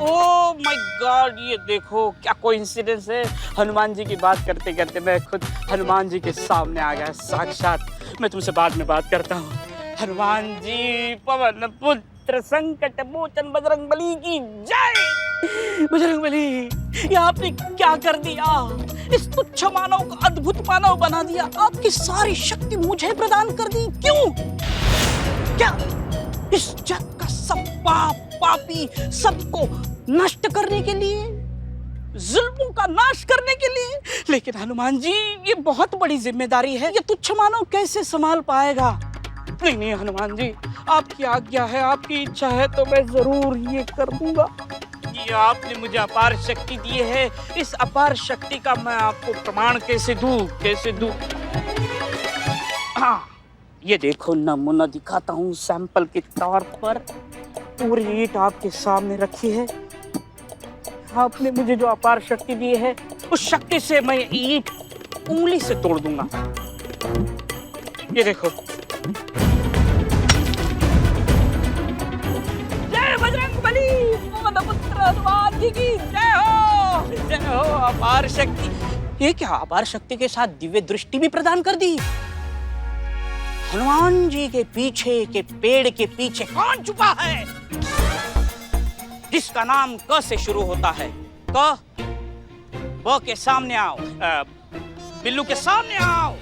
ओह माय गॉड, ये देखो क्या कोइंसिडेंस है। हनुमान जी की बात करते करते मैं खुद हनुमान जी के सामने आ गया साक्षात। मैं तुमसे बाद में बात करता हूँ। हनुमान जी पवन पुत्र संकट मोचन बजरंगबली की जय। बजरंगबली, ये आपने क्या कर दिया? इस तुच्छ मानव को अद्भुत मानव बना दिया। आपकी सारी शक्ति मुझे प्रदान कर दी। क्यों? क्या इस जग का सब पाप पापी सबको नष्ट करने के लिए, जुल्मों का नाश करने के लिए? लेकिन हनुमान जी, ये बहुत बड़ी जिम्मेदारी है, ये तुच्छ मानव कैसे संभाल पाएगा? नहीं नहीं हनुमान जी, आपकी आज्ञा है, आपकी इच्छा है तो मैं जरूर ये कर दूंगा। ये आपने मुझे अपार शक्ति दी है, इस अपार शक्ति का मैं आपको प्रमाण कैसे दूं, कैसे दूं? हाँ, ये देखो नमूना दिखाता हूँ सैंपल के तौर पर। पूरी ईंट आपके सामने रखी है। आपने मुझे जो अपार शक्ति दी है, उस शक्ति से मैं ईंट उंगली से तोड़ दूंगा। ये देखो। जय बजरंगबली, पवन पुत्र हनुमान जी की जय हो, जय हो। अपार शक्ति, ये क्या अपार शक्ति के साथ दिव्य दृष्टि भी प्रदान कर दी? हनुमान जी के पीछे के पेड़ के पीछे कौन छुपा है? जिसका नाम क से शुरू होता है। क, ब के सामने आओ, बिल्लू के सामने आओ।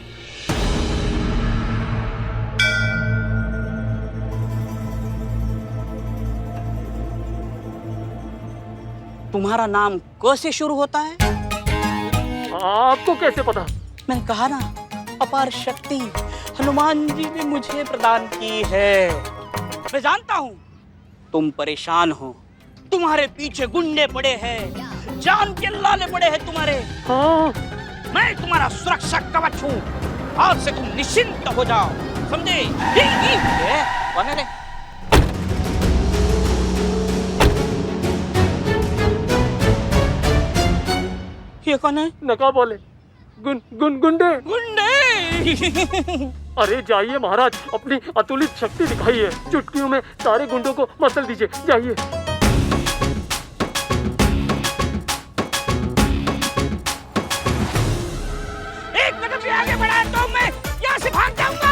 तुम्हारा नाम क से शुरू होता है? आपको कैसे पता? मैंने कहा ना, अपार शक्ति हनुमान जी ने मुझे प्रदान की है। मैं जानता हूँ तुम परेशान हो, तुम्हारे पीछे गुंडे पड़े हैं, जान के लाले पड़े हैं तुम्हारे। हाँ। मैं तुम्हारा सुरक्षा कवच हूँ, आज से तुम निश्चिंत हो जाओ, समझे? कौन है रे? ये कौन है? नकाब वाले गुंडे। अरे जाइए महाराज, अपनी अतुलित शक्ति दिखाइए, चुटकियों में सारे गुंडों को मसल दीजिए, जाइए। एक कदम भी आगे बढ़ा तो मैं यहाँ से भाग जाऊंगा।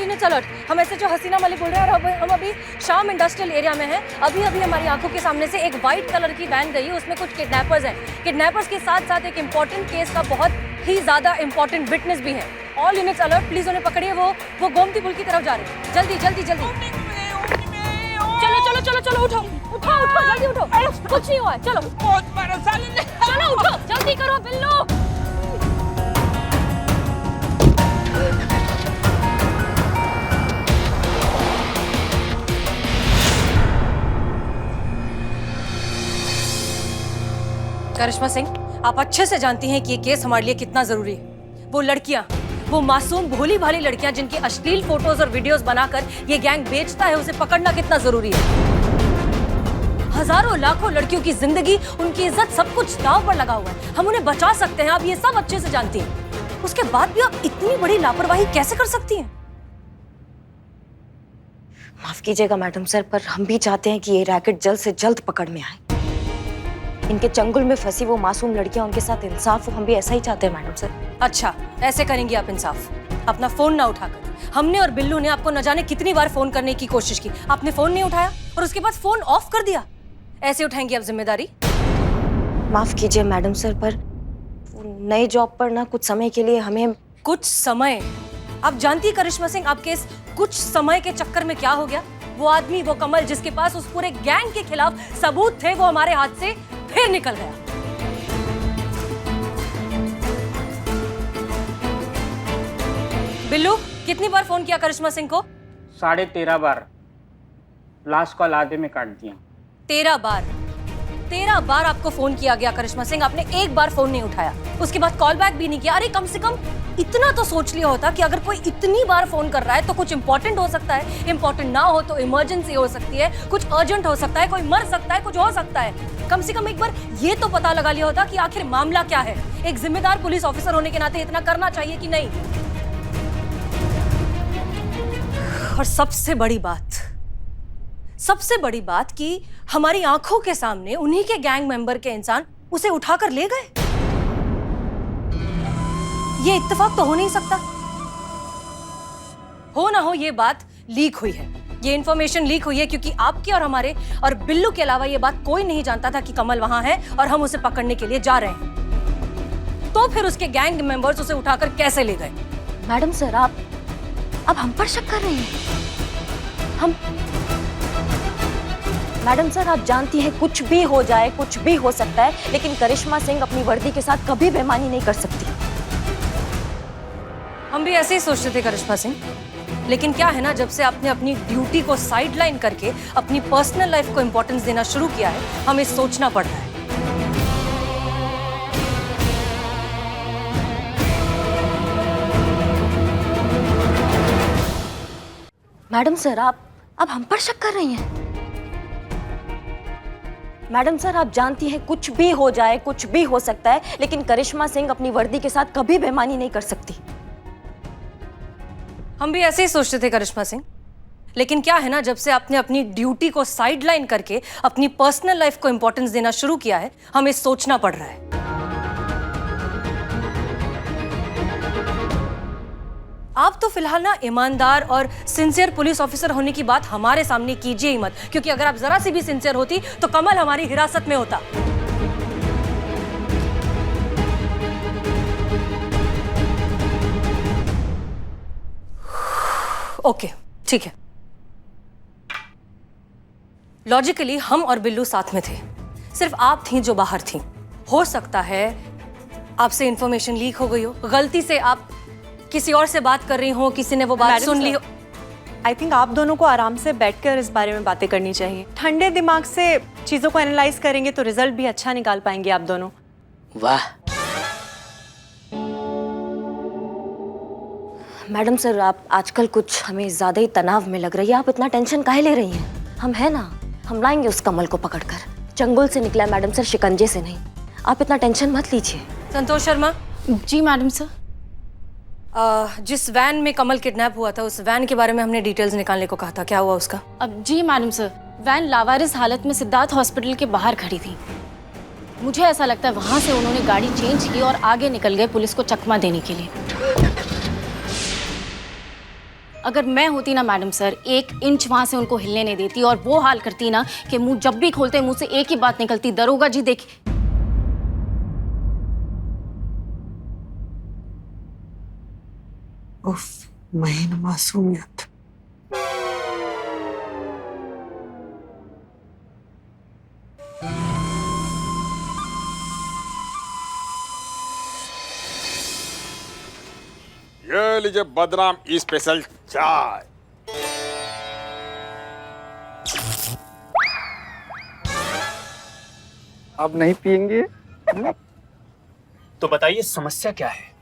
Units alert. हम ऐसे जो हसीना मलिक बोल रहे हैं और हम अभी शाम इंडस्ट्रियल एरिया में हैं। अभी अभी हमारी आंखों के सामने से एक वाइट कलर की वैन गई है, उसमें कुछ किडनैपर्स हैं। किडनैपर्स के साथ साथ एक इंपॉर्टेंट केस का बहुत ही ज्यादा इंपॉर्टेंट विटनेस भी है। ऑल यूनिट्स अलर्ट, प्लीज उन्हें पकड़िए। वो गोमती पुल की तरफ जा रहे हैं। जल्दी जल्दी जल्दी, चलो चलो चलो चलो, उठो उठो उठो, जल्दी उठो, कुछ नहीं हुआ है, चलो चलो उठो, जल्दी करो बिल्लू। करिश्मा सिंह, आप अच्छे से जानती हैं कि ये केस हमारे लिए कितना जरूरी है। वो लड़कियां, वो मासूम भोली भाली लड़कियां जिनकी अश्लील फोटोज और वीडियोस बनाकर ये गैंग बेचता है, उसे पकड़ना कितना जरूरी है। हजारों लाखों लड़कियों की जिंदगी, उनकी इज्जत, सब कुछ दांव पर लगा हुआ है। हम उन्हें बचा सकते हैं, आप ये सब अच्छे से जानती हैं। उसके बाद भी आप इतनी बड़ी लापरवाही कैसे कर सकती हैं? माफ कीजिएगा मैडम सर, पर हम भी चाहते हैं कि ये रैकेट जल्द से जल्द पकड़ में आए। इनके चंगुल में फंसी वो मासूम लड़कियां, उनके साथ इंसाफ हो, हम भी ऐसा ही चाहते हैं मैडम सर। अच्छा, ऐसे करेंगी आप इंसाफ? अपना फोन ना उठाकर। हमने और बिल्लू ने आपको न जाने कितनी बार फोन करने की कोशिश की, आपने फोन नहीं उठाया और उसके बाद फोन ऑफ कर दिया। ऐसे उठाएंगी आप जिम्मेदारी? माफ कीजिए मैडम सर, पर नए जॉब पर ना कुछ समय के लिए हमें। कुछ समय? आप जानती करिश्मा सिंह, आपके इस कुछ समय के चक्कर में क्या हो गया? वो आदमी, वो कमल जिसके पास उस पूरे गैंग के खिलाफ सबूत थे, वो हमारे हाथ से फिर निकल गया। बिल्लू, कितनी बार फोन किया करिश्मा सिंह को? 13.5 बार। लास्ट कॉल आधे में काट दिया। 13 बार? 13 बार आपको फोन किया गया करिश्मा सिंह, आपने एक बार फोन नहीं उठाया, उसके बाद कॉल बैक भी नहीं किया। अरे कम से कम इतना तो सोच लिया होता कि अगर कोई इतनी बार फोन कर रहा है तो कुछ इंपॉर्टेंट हो सकता है, इंपॉर्टेंट ना हो तो इमरजेंसी हो सकती है, कुछ अर्जेंट हो सकता है, कोई मर सकता है, कुछ हो सकता है। कम से कम एक बार ये तो पता लगा लिया होता कि आखिर मामला क्या है। एक जिम्मेदार पुलिस ऑफिसर होने के नाते इतना करना चाहिए कि नहीं? और सबसे बड़ी बात कि हमारी आंखों के सामने उन्हीं के गैंग मेंबर के इंसान उसे उठाकर ले गए। ये इत्तेफाक तो हो नहीं सकता। हो ना हो, ये बात लीक हुई है, ये इंफॉर्मेशन लीक हुई है, क्योंकि आपके और हमारे और बिल्लू के अलावा ये बात कोई नहीं जानता था कि कमल वहां है और हम उसे पकड़ने के लिए जा रहे हैं। तो फिर उसके गैंग मेंबर्स उसे उठाकर कैसे ले गए? मैडम सर, आप हम पर शक कर रही हैं? मैडम सर, आप जानती हैं कुछ भी हो जाए, कुछ भी हो सकता है, लेकिन करिश्मा सिंह अपनी वर्दी के साथ कभी बेईमानी नहीं कर सकती। हम भी ऐसे ही सोचते थे करिश्मा सिंह, लेकिन क्या है ना, जब से आपने अपनी ड्यूटी को साइडलाइन करके अपनी पर्सनल लाइफ को इंपॉर्टेंस देना शुरू किया है, हमें सोचना पड़ रहा है। मैडम सर, आप हम पर शक कर रही हैं? मैडम सर, आप जानती हैं कुछ भी हो जाए, कुछ भी हो सकता है, लेकिन करिश्मा सिंह अपनी वर्दी के साथ कभी बेईमानी नहीं कर सकती। हम भी ऐसे ही सोचते थे करिश्मा सिंह, लेकिन क्या है ना, जब से आपने अपनी ड्यूटी को साइडलाइन करके अपनी पर्सनल लाइफ को इंपॉर्टेंस देना शुरू किया है, हमें सोचना पड़ रहा है। आप तो फिलहाल ना ईमानदार और सिंसियर पुलिस ऑफिसर होने की बात हमारे सामने कीजिए ही मत, क्योंकि अगर आप जरा सी भी सिंसियर होती तो कमल हमारी हिरासत में होता। ओके, ठीक है। लॉजिकली हम और बिल्लू साथ में थे, सिर्फ आप थीं जो बाहर थीं। हो सकता है आपसे इंफॉर्मेशन लीक हो गई हो, गलती से आप किसी और से बात कर रही हो, किसी ने वो बात सुन ली हो। आई थिंक आप दोनों को आराम से बैठकर इस बारे में बातें करनी चाहिए। ठंडे दिमाग से चीजों को एनालाइज करेंगे तो रिजल्ट भी अच्छा निकाल पाएंगे आप दोनों। वाह। मैडम सर, आप आजकल कुछ हमें ज्यादा ही तनाव में लग रही है। आप इतना टेंशन काहे ले रही हैं? हम है ना, हम लाएंगे उस कमल को पकड़कर। चंगुल से निकला मैडम सर, शिकंजे से नहीं। आप इतना टेंशन मत लीजिए। संतोष शर्मा। जी मैडम सर। जिस वैन में कमल किडनैप हुआ था, उस वैन के बारे में हमने डिटेल्स निकालने को कहा था, क्या हुआ उसका? अब जी मैडम सर, वैन लावारिस हालत में सिद्धार्थ हॉस्पिटल के बाहर खड़ी थी। मुझे ऐसा लगता है वहां से उन्होंने गाड़ी चेंज की और आगे निकल गए पुलिस को चकमा देने के लिए। अगर मैं होती ना मैडम सर, 1 इंच वहां से उनको हिलने नहीं देती और वो हाल करती ना कि मुंह जब भी खोलते मुंह से एक ही बात निकलती, दरोगा जी देखिए। उफ, महीन मासूमियत। ये लीजिए बदनाम स्पेशल चाय। आप नहीं पियेंगे? तो बताइए समस्या क्या है?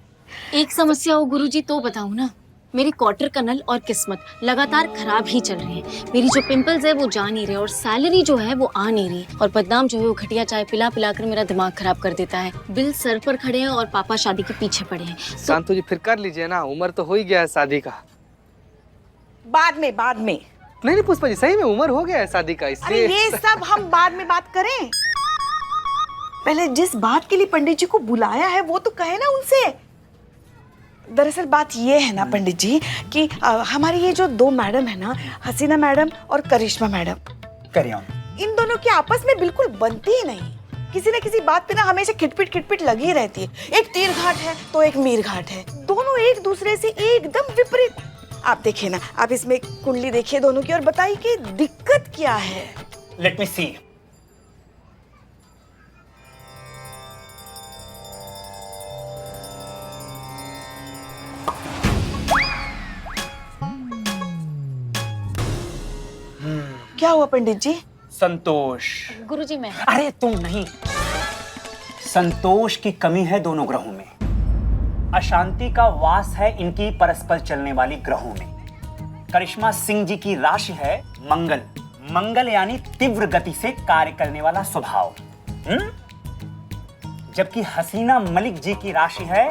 एक समस्या हो गुरुजी तो बताऊं ना। मेरी क्वार्टर का नल और किस्मत लगातार खराब ही चल रही है। मेरी जो पिंपल्स है वो जा नहीं रहे और सैलरी जो है वो आ नहीं रही और बदनाम जो है वो घटिया चाय पिला पिला कर मेरा दिमाग खराब कर देता है। बिल सर पर खड़े हैं और पापा शादी के पीछे पड़े हैं। शांतु जी फिर कर लीजिए ना, उम्र तो हो ही गया है शादी का। बाद में नहीं पुष्पा जी, सही में उम्र हो गया है शादी का, अरे इसलिए ये सब हम बाद में बात करें। पहले जिस बात के लिए पंडित जी को बुलाया है वो तो कहे ना उनसे। दरअसल बात ये है ना पंडित जी कि हमारी ये जो 2 मैडम है ना, हसीना मैडम और करिश्मा मैडम, इन दोनों की आपस में बिल्कुल बनती ही नहीं। किसी न किसी बात पे ना हमेशा खिटपिट लगी रहती है। एक तीर घाट है तो एक मीर घाट है, दोनों एक दूसरे से एकदम विपरीत। आप देखिए ना, आप इसमें कुंडली देखिए दोनों की और बताइए कि दिक्कत क्या है। लेट मी सी। क्या हुआ पंडित जी? संतोष। गुरुजी मैं। अरे तुम नहीं, संतोष की कमी है दोनों ग्रहों में। अशांति का वास है इनकी परस्पर चलने वाली ग्रहों में। करिश्मा सिंह जी की राशि है मंगल। मंगल यानी तीव्र गति से कार्य करने वाला स्वभाव। जबकि हसीना मलिक जी की राशि है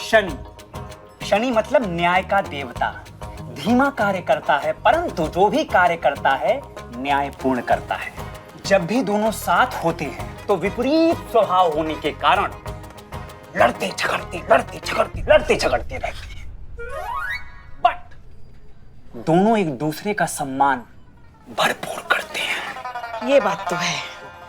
शनि। शनि मतलब न्याय का देवता। धीमा कार्य करता है परंतु जो भी कार्य करता है न्यायपूर्ण करता है। जब भी दोनों साथ होते हैं तो विपरीत स्वभाव होने के कारण लड़ते झगड़ते रहते हैं। बट दोनों एक दूसरे का सम्मान भरपूर करते हैं। ये बात तो है।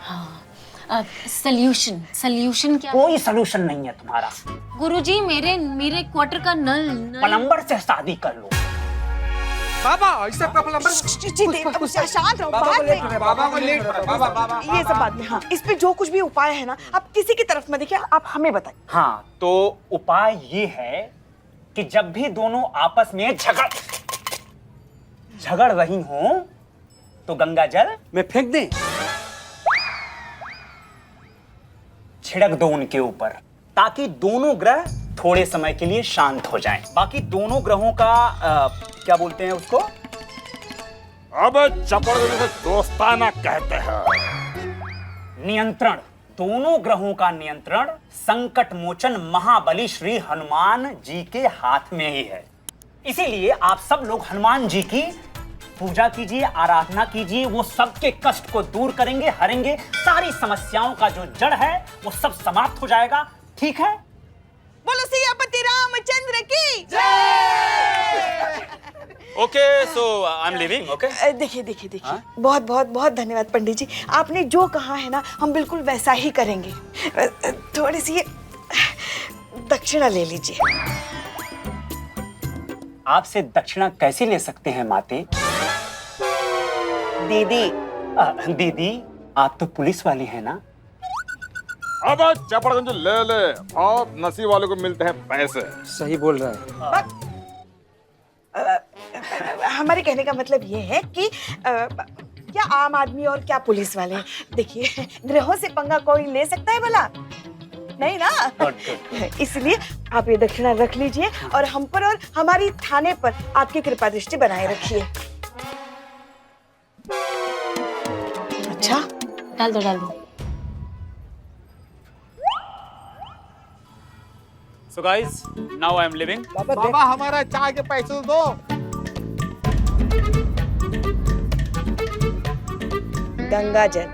हाँ, सल्यूशन क्या? कोई सलूशन नहीं है तुम्हारा। गुरुजी मेरे क्वार्टर का नल प्लम्बर से शादी कर लो। बाबा ऐसे प्लम्बर शांत रहो। बाद में बाबा को लेट बाबा ये सब बाद में। हाँ, इस पे जो कुछ भी उपाय है ना, आप किसी की तरफ मत देखिए, आप हमें बताइए। हाँ, तो उपाय ये है कि जब भी दोनों आपस में झगड़ रही हो तो गंगा जल मैं फेंक दें? छिड़क दो उनके ऊपर ताकि दोनों ग्रह थोड़े समय के लिए शांत हो जाएं। बाकी दोनों ग्रहों का क्या बोलते हैं उसको? अब चपड़ से दोस्ताना कहते हैं। नियंत्रण। दोनों ग्रहों का नियंत्रण संकट मोचन महाबली श्री हनुमान जी के हाथ में ही है। इसीलिए आप सब लोग हनुमान जी की पूजा कीजिए, आराधना कीजिए। वो सबके कष्ट को दूर करेंगे, हरेंगे। सारी समस्याओं का जो जड़ है वो सब समाप्त हो जाएगा। ठीक है? बोलो सियापति रामचंद्र की okay, so I am living. Okay, देखिए बहुत बहुत बहुत धन्यवाद पंडित जी। आपने जो कहा है ना, हम बिल्कुल वैसा ही करेंगे। थोड़ी सी दक्षिणा ले लीजिए। आपसे दक्षिणा कैसे ले सकते हैं माते? दीदी आप तो पुलिस वाली है ना? अब चपड़गंज ले और नसीब वाले को मिलते हैं पैसे। सही बोल रहा है। हमारे कहने का मतलब ये है कि क्या आम आदमी और क्या पुलिस वाले। देखिए, ग्रहों से पंगा कोई ले सकता है भला? नहीं ना। इसलिए आप ये दक्षिणा रख लीजिए और हम पर और हमारी थाने पर आपकी कृपा दृष्टि बनाए रखिए। अच्छा, डाल दो। So guys, now I am leaving. बाबा हमारा चाय के पैसे दो। गंगा जल।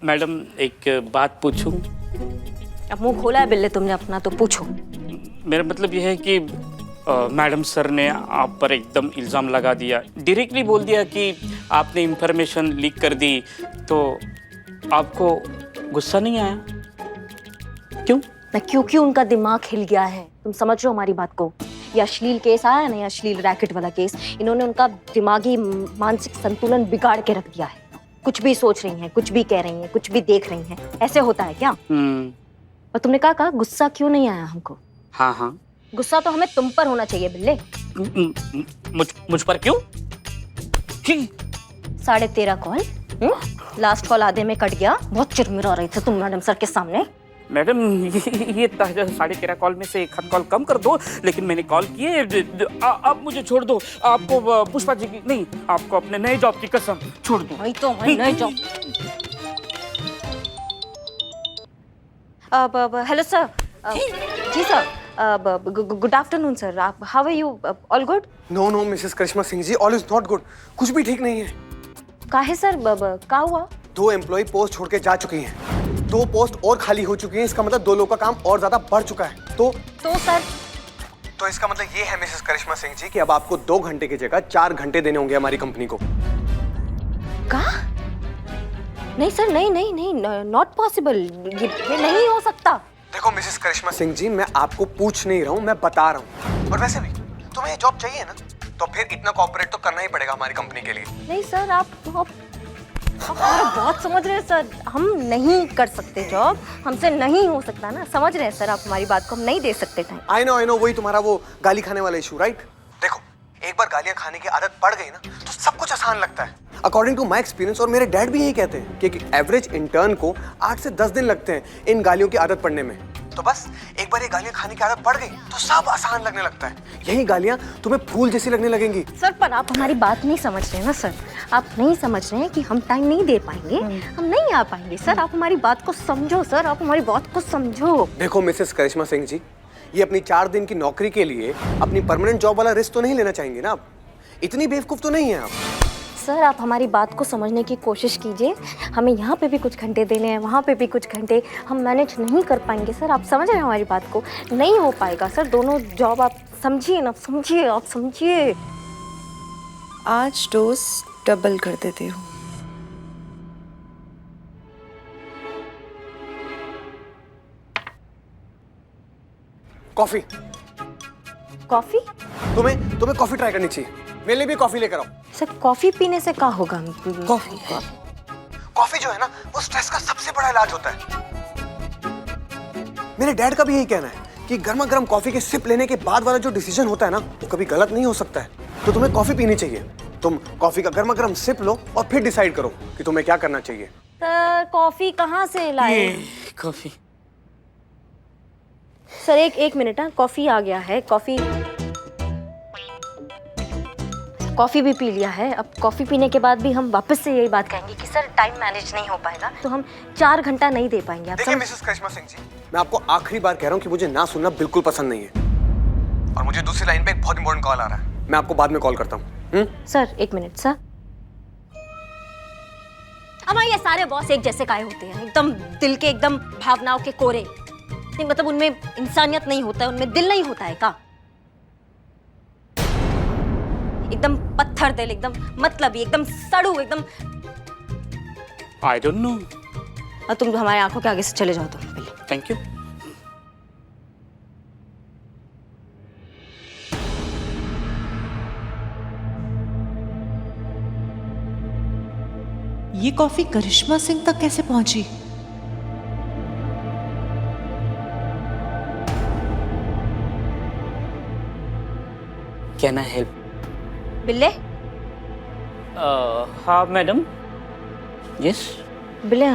मैडम एक बात पूछूं? अब मुंह खोला है बिल्ले तुमने अपना, तो पूछो। मेरा मतलब यह है कि मैडम सर ने आप पर एकदम इल्ज़ाम लगा दिया, डायरेक्टली बोल दिया कि आपने इंफॉर्मेशन लीक कर दी, तो आपको गुस्सा नहीं आया? क्यों? क्योंकि उनका दिमाग हिल गया है। तुम समझ रहे हो हमारी बात को? ये अश्लील केस आया ना, ये अश्लील रैकेट वाला केस, इन्होंने उनका दिमागी मानसिक संतुलन बिगाड़ के रख दिया है। कुछ भी सोच रही हैं, कुछ भी कह रही हैं, कुछ भी देख रही हैं। ऐसे होता है क्या? और तुमने कहा गुस्सा क्यों नहीं आया हमको? हाँ हाँ, गुस्सा तो हमें तुम पर होना चाहिए बिल्ले। मुझ पर क्यों? 13.5 कॉल, लास्ट कॉल आधे में कट गया। बहुत चिरमिरा रहे थे तुम मैडम सर के सामने। मैडम ये 13.5 कॉल में से 1 कॉल कम कर दो, लेकिन मैंने कॉल किए। अब मुझे छोड़ दो। आपको पुष्पा जी की नहीं, आपको अपने नए जॉब की कसम, छोड़ दो। वही तो नए जॉब। Hello sir. जी सर, गुड आफ्टरनून सर। आप how are you? All good? No no Mrs Karishma Singh ji, all is not good. कुछ भी ठीक नहीं है। काहे सर? क्या हुआ? 2 एम्प्लॉय पोस्ट छोड़ के जा चुकी हैं। 2 पोस्ट और खाली हो चुकी हैं। इसका मतलब 2 लोगों का काम और ज्यादा बढ़ चुका है। तो सर, तो इसका मतलब ये है मिसेस करिश्मा सिंह जी कि अब आपको 2 घंटे की जगह 4 घंटे देने होंगे हमारी कंपनी को। का? नहीं सर, नहीं, नॉट पॉसिबल। ये नहीं हो सकता। देखो मिसेस करिश्मा सिंह जी, मैं आपको पूछ नहीं रहा हूँ, मैं बता रहा हूँ। और वैसे भी तुम्हें ये जॉब चाहिए ना, तो फिर इतना कोऑपरेट तो करना ही पड़ेगा हमारी कंपनी के लिए। नहीं सर, आप हमारा बहुत समझ रहे हैं सर। हम नहीं कर सकते जॉब, हमसे नहीं हो सकता ना। समझ रहे हैं सर आप हमारी बात को? हम नहीं दे सकते टाइम। आई नो, वही तुम्हारा वो गाली खाने वाला इशू, राइट? देखो, एक बार गालियां खाने की आदत पड़ गई ना, तो सब कुछ आसान लगता है। अकॉर्डिंग टू माई एक्सपीरियंस, और मेरे डैड भी यही कहते हैं कि एवरेज इंटर्न को 8 से 10 दिन लगते हैं इन गालियों की आदत पड़ने में। तो बस एक बार ये गालियां खाने की आदत पड़ गई तो सब आसान लगने लगता है। यही गालियां तुम्हें फूल जैसी लगने लगेंगी। सर, पर आप हमारी बात नहीं समझ रहे हैं ना सर। आप नहीं समझ रहे हैं कि हम टाइम नहीं दे पाएंगे, हम नहीं आ पाएंगे। सर, आप हमारी बात को समझो। सर, आप हमारी बात को समझो। देखो मिसेस करिश्मा सिंह जी, ये अपनी 4 दिन की नौकरी के लिए अपनी परमानेंट जॉब वाला रिस्क तो नहीं लेना चाहेंगे ना आप? इतनी बेवकूफ तो नहीं है आप। सर, आप हमारी बात को समझने की कोशिश कीजिए। हमें यहाँ पे भी कुछ घंटे देने हैं, वहाँ पे भी कुछ घंटे। हम मैनेज नहीं कर पाएंगे सर। आप समझ रहे हैं हमारी बात को? नहीं हो पाएगा सर, दोनों जॉब। आप समझिए ना, आप समझिए। आज डोज डबल कर देती हूँ। कॉफी। कॉफी? तुम्हें कॉफी ट्राई करनी चाहिए। मेरे लिए भी कॉफी लेकर आओ। सर, कॉफी पीने से क्या होगा? कॉफी जो है ना, वो स्ट्रेस का सबसे बड़ा इलाज होता है। मेरे डैड का भी यही कहना है कि गर्मा गर्म कॉफी के सिप लेने के बाद वाला जो डिसीजन होता है ना, वो कभी गलत नहीं हो सकता है। तो तुम्हें कॉफी पीनी चाहिए। तुम कॉफी का गर्मा गर्म सिप लो और फिर डिसाइड करो कि तुम्हें क्या करना चाहिए। सर, कॉफी कहाँ से लाए? कॉफी? सर, एक मिनट। कॉफी आ गया है। कॉफी भी पी लिया है। अब कॉफी पीने के बाद भी हम वापस से यही बात कहेंगे कि सर टाइम मैनेज नहीं हो पाएगा, तो हम 4 घंटा नहीं दे पाएंगे। आप देखिए मिसेस करिश्मा सिंह जी, मैं आपको आखिरी बार कह रहा हूँ कि मुझे ना सुनना बिल्कुल पसंद नहीं है। और मुझे दूसरी लाइन पे एक बहुत इंपॉर्टेंट कॉल आ रहा है। मैं आपको बाद में कॉल करता हूँ। Sir, 1 minute sir. हमारे ये सारे बॉस एक जैसे काहे होते हैं? एकदम दिल के, एकदम भावनाओं के कोरे। नहीं मतलब उनमें इंसानियत नहीं होता है, उनमें दिल नहीं होता है का? एकदम पत्थर दिल, एकदम मतलबी, एकदम सड़ू, एकदम। I don't know. तुम हमारे आंखों के आगे से चले जाओ तुम। Thank you. ये कॉफी करिश्मा सिंह तक कैसे पहुंची? Can I help? बिल्ले? हाँ मैडम। यस बिल्ले,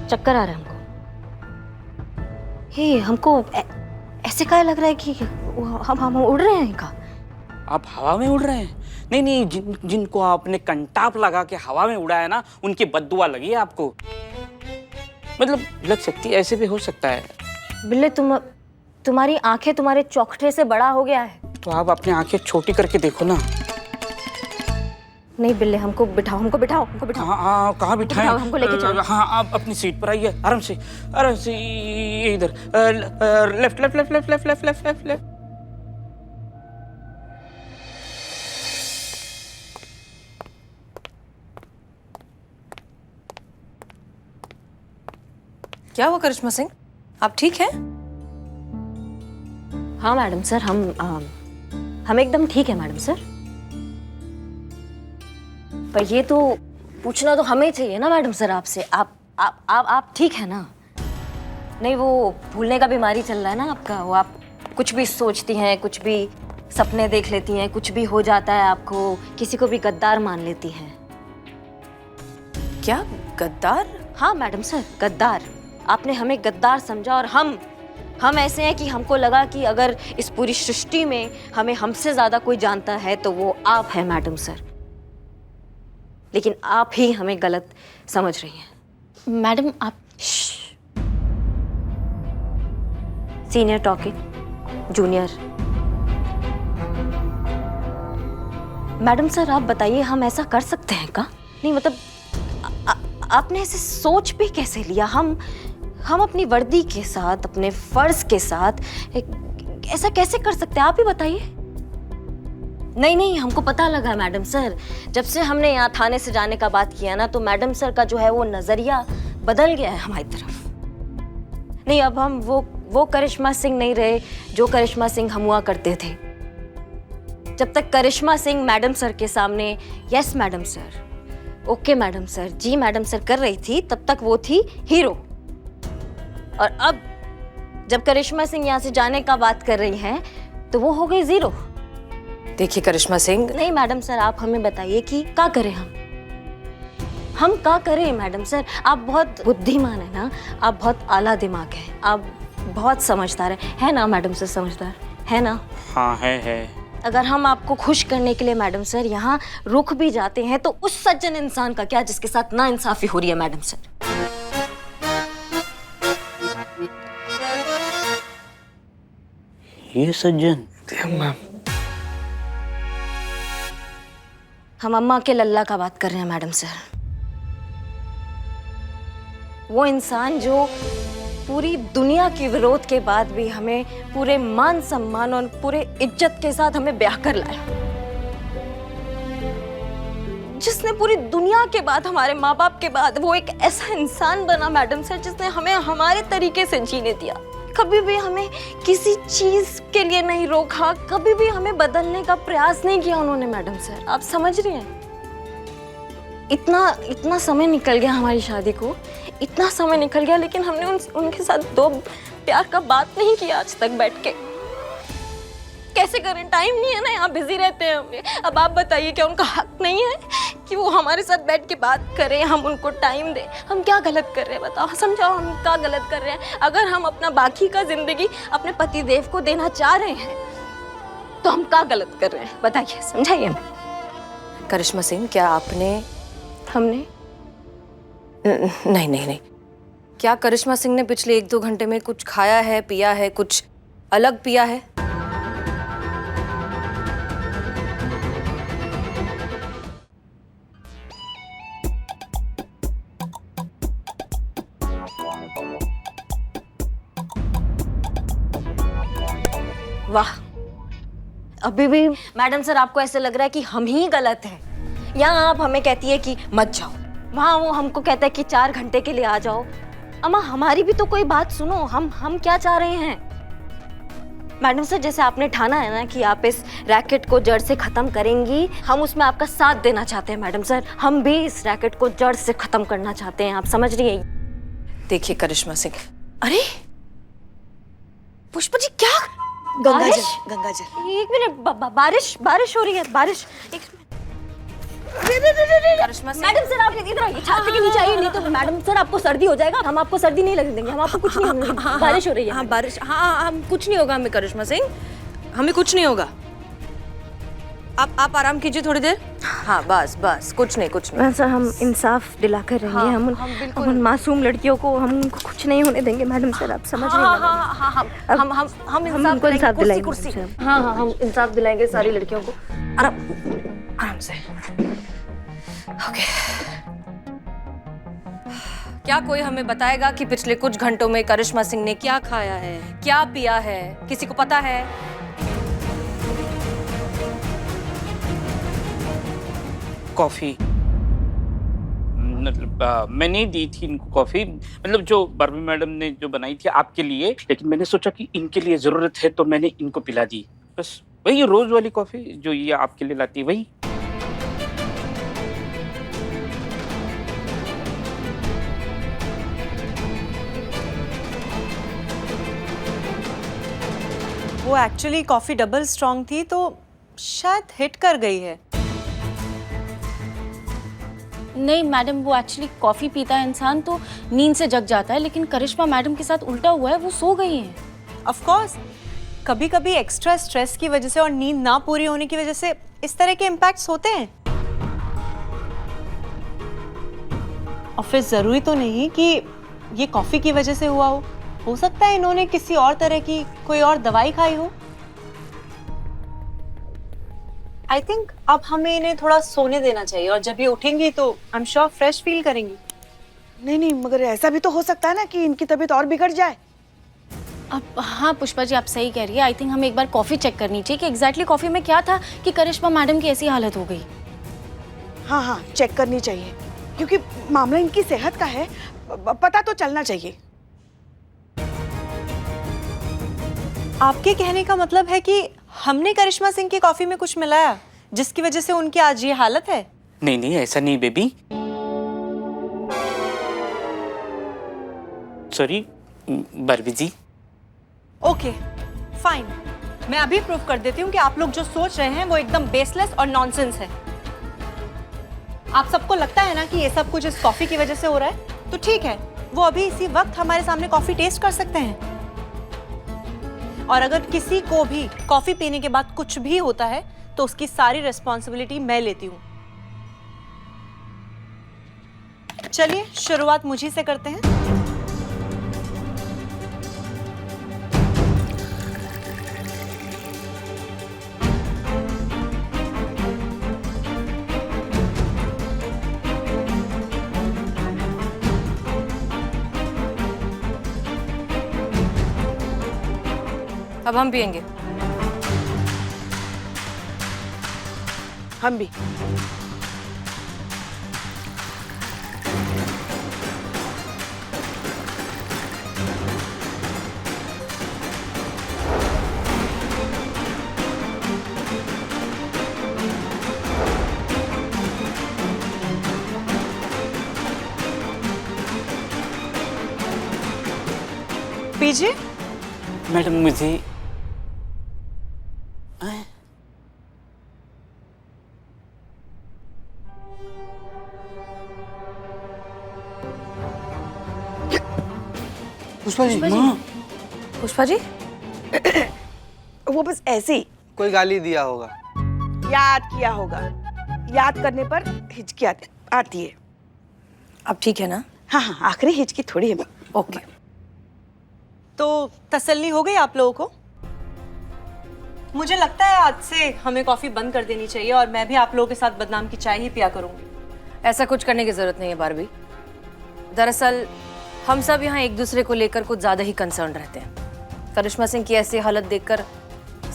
चक्कर आ रहा है हमको। हमको ऐसे क्या लग रहा है कि हम उड़ रहे हैं का? आप हवा में उड़ रहे हैं? नहीं, जिनको आपने कंटाप लगा के हवा में उड़ाया ना, उनकी बद्दुआ लगी है आपको। मतलब लग सकती है, ऐसे भी हो सकता है। बिल्ले, तुम्हारी आंखें तुम्हारे चौखटे से बड़ा हो गया है। तो आप अपनी आंखें छोटी करके देखो ना। नहीं बिल्ले, हमको बिठाओ। हाँ, कहाँ बिठाएं? हमको लेके चलो। हाँ, आप अपनी सीट पर आइए, आराम से इधर। लेफ्ट। क्या हुआ करिश्मा सिंह, आप ठीक हैं? हाँ मैडम सर, हम एकदम ठीक है मैडम सर। पर ये तो पूछना तो हमें चाहिए ना मैडम सर आपसे, आप ठीक है ना? नहीं, वो भूलने का बीमारी चल रहा है ना आपका, वो आप कुछ भी सोचती हैं, कुछ भी सपने देख लेती हैं, कुछ भी हो जाता है आपको, किसी को भी गद्दार मान लेती हैं। क्या गद्दार? हाँ मैडम सर, गद्दार। आपने हमें गद्दार समझा और हम ऐसे हैं कि हमको लगा कि अगर इस पूरी सृष्टि में हमें हमसे ज्यादा कोई जानता है तो वो आप हैं मैडम सर। लेकिन आप ही हमें गलत समझ रही हैं। मैडम आप senior talking junior. Madam sir आप बताइए, हम ऐसा कर सकते हैं का? नहीं मतलब आपने ऐसे सोच भी कैसे लिया? हम अपनी वर्दी के साथ, अपने फर्ज के साथ ऐसा कैसे कर सकते हैं, आप ही बताइए। नहीं, हमको पता लगा मैडम सर, जब से हमने यहाँ थाने से जाने का बात किया ना, तो मैडम सर का जो है वो नजरिया बदल गया है हमारी तरफ। नहीं, अब हम वो करिश्मा सिंह नहीं रहे जो करिश्मा सिंह हम हुआ करते थे। जब तक करिश्मा सिंह मैडम सर के सामने yes madam sir, okay madam sir, जी मैडम सर कर रही थी, तब तक वो थी हीरो। और अब जब करिश्मा सिंह यहाँ से जाने का बात कर रही हैं तो वो हो गई जीरो। देखिए करिश्मा सिंह, नहीं मैडम सर, आप हमें बताइए कि क्या करें हम क्या करें मैडम सर? आप बहुत बुद्धिमान है ना, आप बहुत आला दिमाग है, आप बहुत समझदार है ना मैडम सर? समझदार है ना? हाँ है। अगर हम आपको खुश करने के लिए मैडम सर यहाँ रुक भी जाते हैं तो उस सज्जन इंसान का क्या जिसके साथ नाइंसाफी हो रही है मैडम सर? ये सज्जन हम अम्मा के लल्ला का बात कर रहे हैं मैडम सर। वो इंसान जो पूरी दुनिया के विरोध के बाद भी हमें पूरे मान सम्मान और पूरे इज्जत के साथ हमें ब्याह कर लाया, जिसने पूरी दुनिया के बाद, हमारे माँ बाप के बाद, वो एक ऐसा इंसान बना मैडम सर जिसने हमें हमारे तरीके से जीने दिया। कभी भी हमें किसी चीज के लिए नहीं रोका, कभी भी हमें बदलने का प्रयास नहीं किया उन्होंने मैडम सर। आप समझ रही हैं? इतना समय निकल गया हमारी शादी को, इतना समय निकल गया, लेकिन हमने उनके साथ दो प्यार का बात नहीं किया आज तक बैठ के। कैसे करें? टाइम नहीं है ना, यहाँ बिजी रहते हैं हमें। अब आप बताइए, क्या उनका हक नहीं है कि वो हमारे साथ बैठ के बात करें, हम उनको टाइम दें? हम क्या गलत कर रहे हैं बताओ, समझाओ, हम क्या गलत कर रहे हैं? अगर हम अपना बाकी का जिंदगी अपने पति देव को देना चाह रहे हैं तो हम क्या गलत कर रहे हैं बताइए, समझाइए हमें। करिश्मा सिंह, क्या हमने नहीं, क्या करिश्मा सिंह ने पिछले 1-2 घंटे में कुछ खाया है, पिया है, कुछ अलग पिया है? वाह, अभी भी मैडम सर आपको ऐसे लग रहा है कि हम ही गलत हैं। यहाँ आप हमें कहती है कि मत जाओ, वहाँ वो हमको कहता है कि 4 घंटे के लिए आ जाओ। अम्मा हमारी भी तो कोई बात सुनो, हम क्या चाह रहे हैं मैडम सर? जैसे आपने ठाना है ना कि आप इस रैकेट को जड़ से खत्म करेंगी, हम उसमें आपका साथ देना चाहते हैं मैडम सर। हम भी इस रैकेट को जड़ से खत्म करना चाहते हैं, आप समझ रही हैं? देखिए करिश्मा सिंह, अरे पुष्पा जी, क्या गंगाजल। एक मिनट, बारिश हो रही है, बारिश। एक मैडम सर आप इधर आइए, छाती के नीचे आइए, नहीं तो मैडम सर आपको सर्दी हो जाएगा। हम आपको सर्दी नहीं लगने देंगे, हम आपको कुछ नहीं होने देंगे। बारिश हो रही है। हाँ बारिश, हाँ हम कुछ नहीं होगा हमें करिश्मा सिंह, हमें कुछ नहीं होगा। आप आराम कीजिए थोड़ी देर। हाँ बस कुछ नहीं। सर हम इंसाफ दिला कर रहेंगे। हाँ, हम उन मासूम लड़कियों को हम उनको कुछ नहीं होने देंगे मैडम सर, आप समझ रही हैं? हम इंसाफ दिलाएंगे कुर्सी। हाँ हम इंसाफ दिलाएंगे सारी लड़कियों को। आराम से। ओके, क्या कोई हमें बताएगा कि पिछले कुछ घंटों में करिश्मा सिंह ने क्या खाया है, क्या पिया है? किसी को पता है? कॉफी, मतलब मैंने दी थी इनको कॉफी, मतलब जो बार्बी मैडम ने जो बनाई थी आपके लिए, लेकिन मैंने सोचा कि इनके लिए जरूरत है तो मैंने इनको पिला दी। बस वही रोज वाली कॉफी जो ये आपके लिए लाती है वही। वो एक्चुअली कॉफी डबल स्ट्रॉन्ग थी तो शायद हिट कर गई है। नहीं मैडम, वो एक्चुअली कॉफी पीता है इंसान तो नींद से जग जाता है, लेकिन करिश्मा मैडम के साथ उल्टा हुआ है, वो सो गई हैं। ऑफ कोर्स कभी कभी एक्स्ट्रा स्ट्रेस की वजह से और नींद ना पूरी होने की वजह से इस तरह के इम्पैक्ट्स होते हैं। और फिर जरूरी तो नहीं कि ये कॉफी की वजह से हुआ हो सकता है इन्होंने किसी और तरह की कोई और दवाई खाई हो। आई थिंक अब हमें इन्हें थोड़ा सोने देना चाहिए और जब ये उठेंगी तो I am sure fresh feel करेंगी। नहीं, मगर ऐसा भी तो हो सकता है ना कि इनकी तबीयत और बिगड़ जाए। अब हाँ पुष्पा जी, आप सही कह रही है। आई थिंक हमें एक बार कॉफी चेक करनी चाहिए कि एग्जैक्टली कॉफी में क्या था कि करिश्मा मैडम की ऐसी हालत हो गई। हाँ, चेक करनी चाहिए क्योंकि मामला इनकी सेहत का है, पता तो चलना चाहिए। आपके कहने का मतलब है कि हमने करिश्मा सिंह की कॉफी में कुछ मिलाया जिसकी वजह से उनकी आज ये हालत है? नहीं, ऐसा नहीं बेबी। सॉरी बार्बी जी। ओके फाइन, मैं अभी प्रूफ कर देती हूँ कि आप लोग जो सोच रहे हैं वो एकदम बेसलेस और नॉनसेंस है। आप सबको लगता है ना कि ये सब कुछ इस कॉफी की वजह से हो रहा है, तो ठीक है, वो अभी इसी वक्त हमारे सामने कॉफी टेस्ट कर सकते हैं। और अगर किसी को भी कॉफी पीने के बाद कुछ भी होता है तो उसकी सारी रिस्पॉन्सिबिलिटी मैं लेती हूँ। चलिए शुरुआत मुझी से करते हैं। अब हम पिएंगे। हम भी। पीजिए। मैडम मुझे पुष्पा जी, पुष्पा जी वो बस ऐसे ही कोई गाली दिया होगा। याद किया होगा, याद करने पर हिचकी आती है। अब ठीक है ना? हाँ, आखिरी हिचकी थोड़ी है। ओके, तो तसल्ली हो गई आप लोगों को? मुझे लगता है आज से हमें कॉफी बंद कर देनी चाहिए और मैं भी आप लोगों के साथ बदनाम की चाय ही पिया करूंगी। ऐसा कुछ करने की जरूरत नहीं है बारबी। दरअसल हम सब यहाँ एक दूसरे को लेकर कुछ ज्यादा ही कंसर्न रहते हैं। करिश्मा सिंह की ऐसी हालत देखकर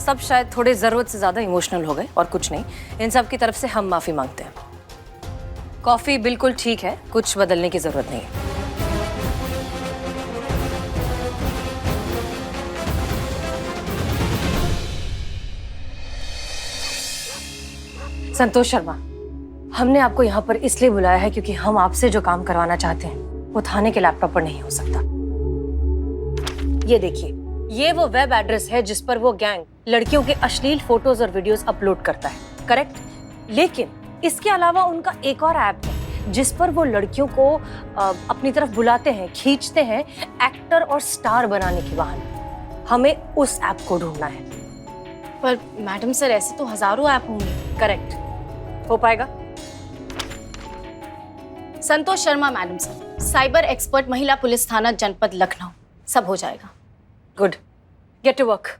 सब शायद थोड़े जरूरत से ज्यादा इमोशनल हो गए और कुछ नहीं। इन सब की तरफ से हम माफी मांगते हैं। कॉफी बिल्कुल ठीक है, कुछ बदलने की जरूरत नहीं है। संतोष शर्मा, हमने आपको यहाँ पर इसलिए बुलाया है क्योंकि हम आपसे जो काम करवाना चाहते हैं वो थाने के लैपटॉप पर नहीं हो सकता। ये देखिए, ये वो वेब एड्रेस है जिस पर वो गैंग लड़कियों के अश्लील फोटोज और वीडियोस अपलोड करता है, करेक्ट? लेकिन इसके अलावा उनका एक और ऐप है जिस पर वो लड़कियों को अपनी तरफ बुलाते हैं, खींचते हैं एक्टर और स्टार बनाने के बहाने। हमें उस ऐप को ढूंढना है। पर मैडम सर, ऐसे तो हजारों ऐप होंगे। करेक्ट, हो पाएगा? Santosh Sharma madam sir, cyber expert, महिला पुलिस थाना, जनपद लखनऊ। सब हो जाएगा। Good, get to work.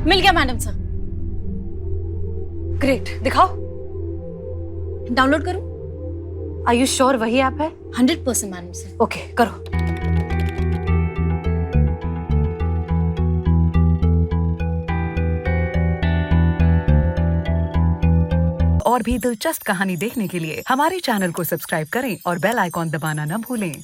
मिल गया मैडम सर। ग्रेट, दिखाओ। डाउनलोड करूं? आर यू श्योर वही ऐप है? 100% मैडम सर। ओके, करो। और भी दिलचस्प कहानी देखने के लिए हमारे चैनल को सब्सक्राइब करें और बेल आइकॉन दबाना न भूलें।